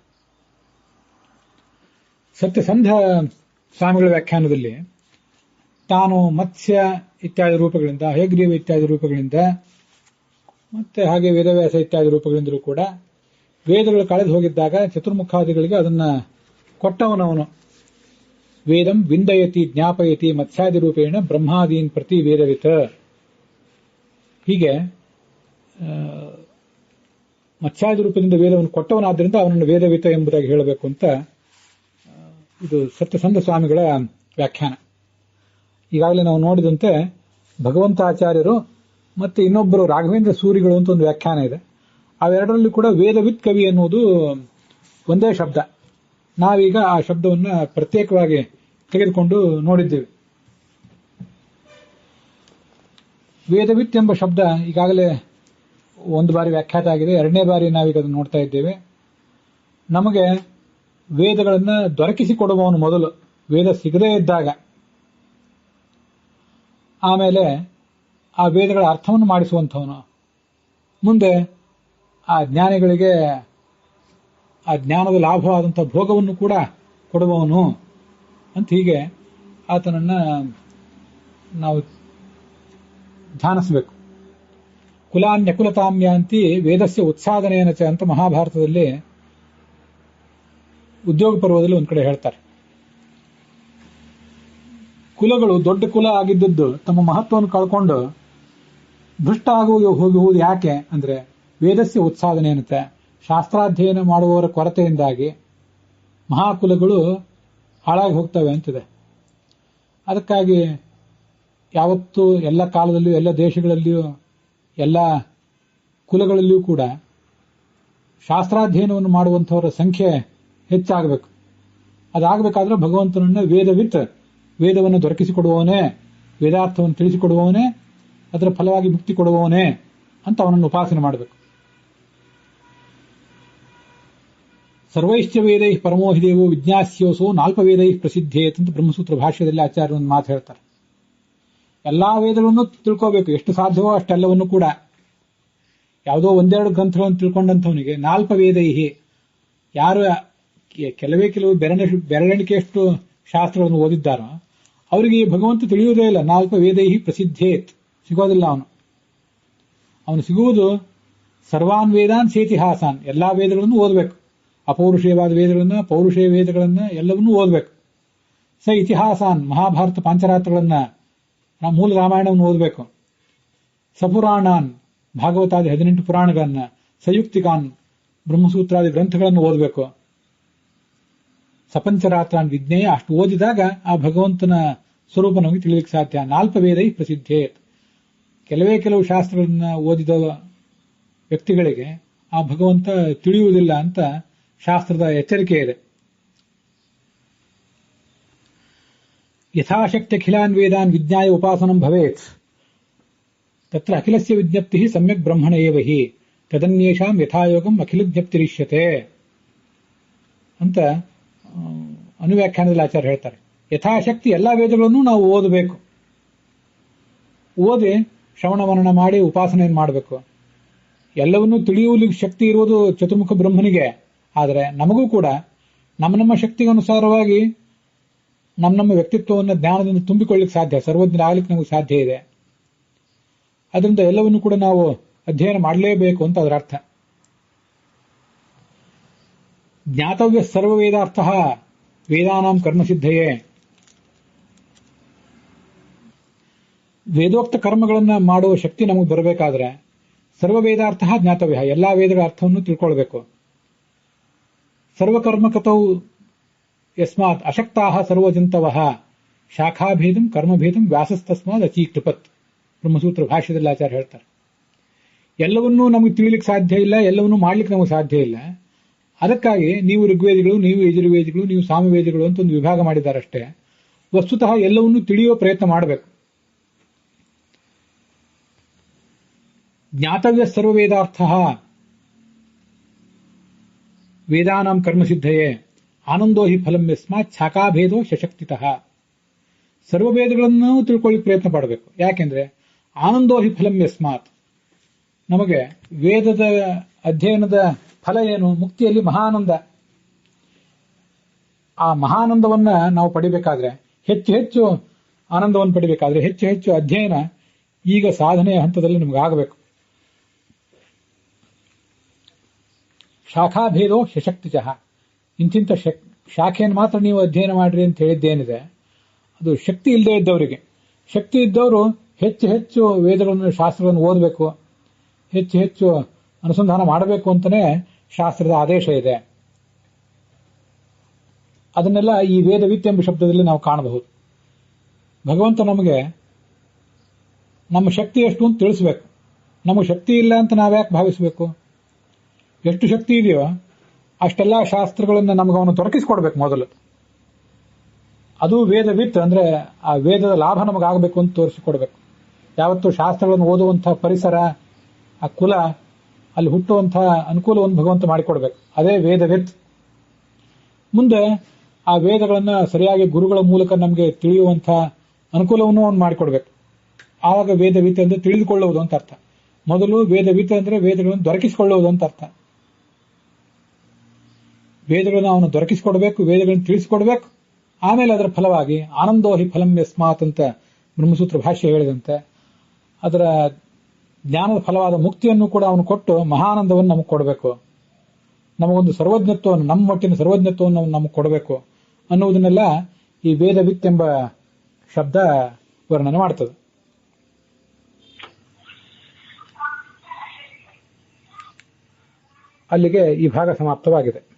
ಸತ್ಯಸಂಧ ಸ್ವಾಮಿಗಳ ವ್ಯಾಖ್ಯಾನದಲ್ಲಿ ತಾನು ಮತ್ಸ್ಯ ಇತ್ಯಾದಿ ರೂಪಗಳಿಂದ, ಹಯಗ್ರೀವ ಇತ್ಯಾದಿ ರೂಪಗಳಿಂದ, ಮತ್ತೆ ಹಾಗೆ ವೇದವ್ಯಾಸ ಇತ್ಯಾದಿ ರೂಪಗಳಿಂದಲೂ ಕೂಡ ವೇದಗಳು ಕಳೆದು ಹೋಗಿದ್ದಾಗ ಚತುರ್ಮುಖಾದಿಗಳಿಗೆ ಅದನ್ನ ಕೊಟ್ಟವನವನು. ವೇದಂ ವಿಂದಯತಿ ಜ್ಞಾಪಯತಿ ಮತ್ಸ್ಯಾದಿ ರೂಪೇಣ ಬ್ರಹ್ಮಾದೀನ್ ಪ್ರತಿ ವೇದವಿತ್. ಹೀಗೆ ಮತ್ಸ್ಯಾದಿ ರೂಪದಿಂದ ವೇದವನ್ನು ಕೊಟ್ಟವನಾದ್ದರಿಂದ ಅವನನ್ನು ವೇದವಿತ್ ಎಂಬುದಾಗಿ ಹೇಳಬೇಕು ಅಂತ ಇದು ಸತ್ಯಸಂಧ ಸ್ವಾಮಿಗಳ ವ್ಯಾಖ್ಯಾನ. ಈಗಾಗಲೇ ನಾವು ನೋಡಿದಂತೆ ಭಗವಂತಾಚಾರ್ಯರು ಮತ್ತೆ ಇನ್ನೊಬ್ಬರು ರಾಘವೇಂದ್ರ ಸೂರಿಗಳು ಅಂತ ಒಂದು ವ್ಯಾಖ್ಯಾನ ಇದೆ. ಅವೆರಡರಲ್ಲಿ ಕೂಡ ವೇದವಿತ್ ಕವಿ ಎನ್ನುವುದು ಒಂದೇ ಶಬ್ದ. ನಾವೀಗ ಆ ಶಬ್ದವನ್ನ ಪ್ರತ್ಯೇಕವಾಗಿ ತೆಗೆದುಕೊಂಡು ನೋಡಿದ್ದೇವೆ. ವೇದವಿತ್ ಎಂಬ ಶಬ್ದ ಈಗಾಗಲೇ ಒಂದು ಬಾರಿ ವ್ಯಾಖ್ಯಾತ ಆಗಿದೆ, ಎರಡನೇ ಬಾರಿ ನಾವೀಗ ಅದನ್ನು ನೋಡ್ತಾ ಇದ್ದೇವೆ. ನಮಗೆ ವೇದಗಳನ್ನ ದೊರಕಿಸಿಕೊಡುವವನು ಮೊದಲು, ವೇದ ಸಿಗದೇ ಇದ್ದಾಗ. ಆಮೇಲೆ ಆ ವೇದಗಳ ಅರ್ಥವನ್ನು ಮಾಡಿಸುವಂಥವನು. ಮುಂದೆ ಆ ಜ್ಞಾನಿಗಳಿಗೆ ಆ ಜ್ಞಾನದ ಲಾಭವಾದಂತಹ ಭೋಗವನ್ನು ಕೂಡ ಕೊಡುವವನು ಅಂತ ಹೀಗೆ ಆತನನ್ನ ನಾವು ಧ್ಯಾನಿಸಬೇಕು. ಕುಲಾನ್ಯಕುಲತಾಮ್ಯಾಂತಿ ವೇದಸ್ಯ ಉತ್ಸಾದನೇನ ಚ ಅಂತ ಮಹಾಭಾರತದಲ್ಲಿ ಉದ್ಯೋಗ ಪರ್ವದಲ್ಲಿ ಒಂದ್ ಕಡೆ ಹೇಳ್ತಾರೆ. ಕುಲಗಳು ದೊಡ್ಡ ಕುಲ ಆಗಿದ್ದದ್ದು ತಮ್ಮ ಮಹತ್ವವನ್ನು ಕಳ್ಕೊಂಡು ಭ್ರಷ್ಟ ಹೋಗುವುದು ಯಾಕೆ ಅಂದ್ರೆ ವೇದಸ್ಯ ಉತ್ಸಾದನೇನತೆ, ಶಾಸ್ತ್ರಾಧ್ಯಯನ ಮಾಡುವವರ ಕೊರತೆಯಿಂದಾಗಿ ಮಹಾಕುಲಗಳು ಹಾಳಾಗಿ ಹೋಗ್ತವೆ ಅಂತಿದೆ. ಅದಕ್ಕಾಗಿ ಯಾವತ್ತೂ ಎಲ್ಲ ಕಾಲದಲ್ಲಿಯೂ ಎಲ್ಲ ದೇಶಗಳಲ್ಲಿಯೂ ಎಲ್ಲ ಕುಲಗಳಲ್ಲಿಯೂ ಕೂಡ ಶಾಸ್ತ್ರಾಧ್ಯಯನವನ್ನು ಮಾಡುವಂಥವರ ಸಂಖ್ಯೆ ಹೆಚ್ಚಾಗಬೇಕು. ಅದಾಗಬೇಕಾದ್ರೆ ಭಗವಂತನನ್ನ ವೇದವನ್ನು ದೊರಕಿಸಿಕೊಡುವವನೇ, ವೇದಾರ್ಥವನ್ನು ತಿಳಿಸಿಕೊಡುವವನೇ, ಅದರ ಫಲವಾಗಿ ಮುಕ್ತಿ ಕೊಡುವವನೇ ಅಂತ ಅವನನ್ನು ಉಪಾಸನೆ ಮಾಡಬೇಕು. ಸರ್ವೈಶ್ಚ ವೇದೈ ಪರಮೋಹಿದೇವೋ ವಿಜ್ಞಾಸ್ಯೋಸೋ ನಾಲ್ಪವೇದೈ ಪ್ರಸಿದ್ಧೇತ್ ಅಂತ ಬ್ರಹ್ಮಸೂತ್ರ ಭಾಷ್ಯದಲ್ಲಿ ಆಚಾರ್ಯ ಒಂದು ಮಾತು ಹೇಳ್ತಾರೆ. ಎಲ್ಲಾ ವೇದಗಳನ್ನು ತಿಳ್ಕೋಬೇಕು, ಎಷ್ಟು ಸಾಧ್ಯವೋ ಅಷ್ಟೆಲ್ಲವನ್ನು ಕೂಡ. ಯಾವುದೋ ಒಂದೆರಡು ಗ್ರಂಥಗಳನ್ನು ತಿಳ್ಕೊಂಡಂಥವನಿಗೆ ನಾಲ್ಪವೇದೈಹಿ, ಯಾರು ಕೆಲವು ಬೆರಳೆಣಿಕೆಯಷ್ಟು ಶಾಸ್ತ್ರಗಳನ್ನು ಓದಿದ್ದಾರೋ ಅವರಿಗೆ ಭಗವಂತ ತಿಳಿಯುವುದೇ ಇಲ್ಲ. ನಾಲ್ಪವೇದೈಹಿ ಪ್ರಸಿದ್ಧೇತ್ ಸಿಗೋದಿಲ್ಲ. ಅವನು ಸಿಗುವುದು ಸರ್ವಾನ್ ವೇದಾನ್ ಸೇತಿಹಾಸಾನ್, ಎಲ್ಲಾ ವೇದಗಳನ್ನು ಓದಬೇಕು. ಅಪೌರುಷೇಯವಾದ ವೇದಗಳನ್ನ, ಪೌರುಷೇಯ ವೇದಗಳನ್ನ ಎಲ್ಲವನ್ನೂ ಓದಬೇಕು. ಸ ಇತಿಹಾಸಾನ್, ಮಹಾಭಾರತ ಪಾಂಚರಾತ್ರಗಳನ್ನ, ಮೂಲ ರಾಮಾಯಣವನ್ನು ಓದಬೇಕು. ಸಪುರಾಣಾನ್, ಭಾಗವತಾದಿ 18 ಪುರಾಣಗಳನ್ನ, ಸಯುಕ್ತಿಕಾನ್, ಬ್ರಹ್ಮಸೂತ್ರಾದಿ ಗ್ರಂಥಗಳನ್ನು ಓದಬೇಕು. ಸಪಂಚರಾತ್ರಾನ್ ವಿಜ್ಞೇಯ, ಅಷ್ಟು ಓದಿದಾಗ ಆ ಭಗವಂತನ ಸ್ವರೂಪ ನಮಗೆ ತಿಳಿಯಲಿಕ್ಕೆ ಸಾಧ್ಯ. ನಾಲ್ಪವೇದೈ ಪ್ರಸಿದ್ಧೇತ್, ಕೆಲವು ಶಾಸ್ತ್ರಗಳನ್ನ ಓದಿದ ವ್ಯಕ್ತಿಗಳಿಗೆ ಆ ಭಗವಂತ ತಿಳಿಯುವುದಿಲ್ಲ ಅಂತ ಶಾಸ್ತ್ರದ ಎಚ್ಚರಿಕೆ ಇದೆ. ಯಥಾಶಕ್ತಿ ಅಖಿಲಾನ್ ವೇದಾನ್ ವಿಜ್ಞಾಯ ಉಪಾಸನಂ ಭವೇತ್ ತತ್ರ ಅಖಿಲಸ್ಯ ವಿಜ್ಞಪ್ತಿ ಸಮ್ಯಕ್ ಬ್ರಹ್ಮಣ ಏವ ಹಿ ತದನ್ಯೇಷಾಂ ಯಥಾಯೋಗಂ ಅಖಿಲಜ್ಞಪ್ತಿರಿಷ್ಯತೆ ಅಂತ ಅನುವ್ಯಾಖ್ಯಾನದಲ್ಲಿ ಆಚಾರ್ಯ ಹೇಳ್ತಾರೆ. ಯಥಾಶಕ್ತಿ ಎಲ್ಲಾ ವೇದಗಳನ್ನು ನಾವು ಓದಬೇಕು. ಓದಿ ಶ್ರವಣವರ್ಣ ಮಾಡಿ ಉಪಾಸನೆಯನ್ನು ಮಾಡಬೇಕು. ಎಲ್ಲವನ್ನೂ ತಿಳಿಯುವಲಿಕ್ಕೆ ಶಕ್ತಿ ಇರುವುದು ಚತುರ್ಮುಖ ಬ್ರಹ್ಮನಿಗೆ. ಆದರೆ ನಮಗೂ ಕೂಡ ನಮ್ಮ ಶಕ್ತಿಗನುಸಾರವಾಗಿ ನಮ್ಮ ವ್ಯಕ್ತಿತ್ವವನ್ನು ಜ್ಞಾನದಿಂದ ತುಂಬಿಕೊಳ್ಳಿಕ್ಕೆ ಸಾಧ್ಯ, ಸರ್ವಜ್ಞರಾಗಲಿಕ್ಕೆ ನಮಗೆ ಸಾಧ್ಯ ಇದೆ. ಅದರಿಂದ ಎಲ್ಲವನ್ನೂ ಕೂಡ ನಾವು ಅಧ್ಯಯನ ಮಾಡಲೇಬೇಕು ಅಂತ ಅದರ ಅರ್ಥ. ಜ್ಞಾತವ್ಯ ಸರ್ವವೇದಾರ್ಥ ವೇದಾನಾಂ ಕರ್ಮಸಿದ್ಧಯೇ, ವೇದೋಕ್ತ ಕರ್ಮಗಳನ್ನು ಮಾಡುವ ಶಕ್ತಿ ನಮಗೆ ಬರಬೇಕಾದ್ರೆ ಸರ್ವವೇದಾರ್ಥ ಜ್ಞಾತವ್ಯ, ಎಲ್ಲಾ ವೇದಗಳ ಅರ್ಥವನ್ನು ತಿಳ್ಕೊಳ್ಬೇಕು. ಸರ್ವಕರ್ಮಕತೌ ಯಸ್ಮಾತ್ ಅಶಕ್ತಾಹ ಸರ್ವಜಂತವಃ ಶಾಖಾಭೇದಂ ಕರ್ಮಭೇದಂ ವ್ಯಾಸಸ್ತಸ್ಮಾದ್ ಅಚೀಕೃಪತ್ ಬ್ರಹ್ಮಸೂತ್ರ ಭಾಷ್ಯದಲ್ಲಿ ಆಚಾರ್ಯ ಹೇಳ್ತಾರೆ. ಎಲ್ಲವನ್ನೂ ನಮಗೆ ತಿಳಿಲಿಕ್ಕೆ ಸಾಧ್ಯ ಇಲ್ಲ, ಎಲ್ಲವನ್ನೂ ಮಾಡ್ಲಿಕ್ಕೆ ನಮಗೆ ಸಾಧ್ಯ ಇಲ್ಲ. ಅದಕ್ಕಾಗಿ ನೀವು ಋಗ್ವೇದಿಗಳು, ನೀವು ಯಜುರ್ವೇದಿಗಳು, ನೀವು ಸಾಮವೇದಿಗಳು ಅಂತ ಒಂದು ವಿಭಾಗ ಮಾಡಿದ್ದಾರಷ್ಟೇ. ವಸ್ತುತಃ ಎಲ್ಲವನ್ನೂ ತಿಳಿಯುವ ಪ್ರಯತ್ನ ಮಾಡಬೇಕು. ಜ್ಞಾತವ್ಯ ಸರ್ವವೇದಾರ್ಥ ವೇದಾನಾಂ ಕರ್ಮಸಿದ್ಧಯೇ ಆನಂದೋ ಹಿ ಫಲಂ ಯಸ್ಮಾತ್ ಶಾಖಾಭೇದೋ ಶಶಕ್ತಿತಃ. ಸರ್ವವೇದಗಳನ್ನು ತಿಳ್ಕೊಳ್ಳಿಕ್ಕೆ ಪ್ರಯತ್ನ ಪಡಬೇಕು. ಯಾಕೆಂದ್ರೆ ಆನಂದೋ ಹಿ ಫಲಂ ಯಸ್ಮಾತ್, ನಮಗೆ ವೇದದ ಅಧ್ಯಯನದ ಫಲ ಏನು? ಮುಕ್ತಿಯಲ್ಲಿ ಮಹಾನಂದ. ಆ ಮಹಾನಂದವನ್ನ ನಾವು ಪಡಿಬೇಕಾದ್ರೆ, ಹೆಚ್ಚು ಆನಂದವನ್ನು ಪಡಿಬೇಕಾದ್ರೆ ಹೆಚ್ಚು ಅಧ್ಯಯನ ಈಗ ಸಾಧನೆಯ ಹಂತದಲ್ಲಿ ನಮ್ಗೆ ಆಗಬೇಕು. ಶಾಖಾಭೇದೋ ಶಶಕ್ತಿಚಃ, ಇಂತಿಂತ ಶಾಖೆಯನ್ನು ಮಾತ್ರ ನೀವು ಅಧ್ಯಯನ ಮಾಡ್ರಿ ಅಂತ ಹೇಳಿದ್ದೇನಿದೆ ಅದು ಶಕ್ತಿ ಇಲ್ಲದೆ ಇದ್ದವರಿಗೆ. ಶಕ್ತಿ ಇದ್ದವರು ಹೆಚ್ಚು ವೇದಗಳನ್ನು, ಶಾಸ್ತ್ರಗಳನ್ನು ಓದಬೇಕು, ಹೆಚ್ಚು ಅನುಸಂಧಾನ ಮಾಡಬೇಕು ಅಂತಾನೆ ಶಾಸ್ತ್ರದ ಆದೇಶ ಇದೆ. ಅದನ್ನೆಲ್ಲ ಈ ವೇದವಿತ್ ಎಂಬ ಶಬ್ದದಲ್ಲಿ ನಾವು ಕಾಣಬಹುದು. ಭಗವಂತ ನಮಗೆ ನಮ್ಮ ಶಕ್ತಿ ಎಷ್ಟು ಅಂತ ತಿಳಿಸ್ಬೇಕು. ನಮಗೆ ಶಕ್ತಿ ಇಲ್ಲ ಅಂತ ನಾವ್ಯಾಕೆ ಭಾವಿಸಬೇಕು? ಎಷ್ಟು ಶಕ್ತಿ ಇದೆಯೋ ಅಷ್ಟೆಲ್ಲ ಶಾಸ್ತ್ರಗಳನ್ನು ನಮಗೆ ಅವನು ದೊರಕಿಸಿಕೊಡ್ಬೇಕು ಮೊದಲು. ಅದು ವೇದವಿತ್ ಅಂದ್ರೆ ಆ ವೇದದ ಲಾಭ ನಮಗಾಗಬೇಕು ಅಂತ ತೋರಿಸಿಕೊಡ್ಬೇಕು. ಯಾವತ್ತು ಶಾಸ್ತ್ರಗಳನ್ನು ಓದುವಂತಹ ಪರಿಸರ, ಆ ಕುಲ, ಅಲ್ಲಿ ಹುಟ್ಟುವಂತಹ ಅನುಕೂಲವನ್ನು ಭಗವಂತ ಮಾಡಿಕೊಡ್ಬೇಕು. ಅದೇ ವೇದವಿತ್. ಮುಂದೆ ಆ ವೇದಗಳನ್ನ ಸರಿಯಾಗಿ ಗುರುಗಳ ಮೂಲಕ ನಮಗೆ ತಿಳಿಯುವಂತಹ ಅನುಕೂಲವನ್ನು ಅವನು ಮಾಡಿಕೊಡ್ಬೇಕು. ಆವಾಗ ವೇದವಿತ್ ಅಂದ್ರೆ ತಿಳಿದುಕೊಳ್ಳುವುದು ಅಂತ ಅರ್ಥ. ಮೊದಲು ವೇದವಿತ್ ಅಂದ್ರೆ ವೇದಗಳನ್ನು ದೊರಕಿಸಿಕೊಳ್ಳುವುದು ಅಂತ ಅರ್ಥ. ವೇದಗಳನ್ನು ಅವನು ದೊರಕಿಸಿಕೊಡ್ಬೇಕು, ವೇದಗಳನ್ನು ತಿಳಿಸಿಕೊಡ್ಬೇಕು. ಆಮೇಲೆ ಅದರ ಫಲವಾಗಿ ಆನಂದೋ ಹಿ ಫಲಂ ಯಸ್ಮಾತ್ ಅಂತ ಬ್ರಹ್ಮಸೂತ್ರ ಭಾಷ್ಯ ಹೇಳಿದಂತೆ ಅದರ ಜ್ಞಾನದ ಫಲವಾದ ಮುಕ್ತಿಯನ್ನು ಕೂಡ ಅವನು ಕೊಟ್ಟು ಮಹಾನಂದವನ್ನು ನಮಗೆ ಕೊಡಬೇಕು, ನಮಗೊಂದು ಸರ್ವಜ್ಞತ್ವವನ್ನು, ನಮ್ಮ ಮಟ್ಟಿನ ಸರ್ವಜ್ಞತ್ವವನ್ನು ಅವನು ನಮಗೆ ಕೊಡಬೇಕು ಅನ್ನುವುದನ್ನೆಲ್ಲ ಈ ವೇದವಿತ್ ಎಂಬ ಶಬ್ದ ವರ್ಣನೆ ಮಾಡ್ತದೆ. ಅಲ್ಲಿಗೆ ಈ ಭಾಗ ಸಮಾಪ್ತವಾಗಿದೆ.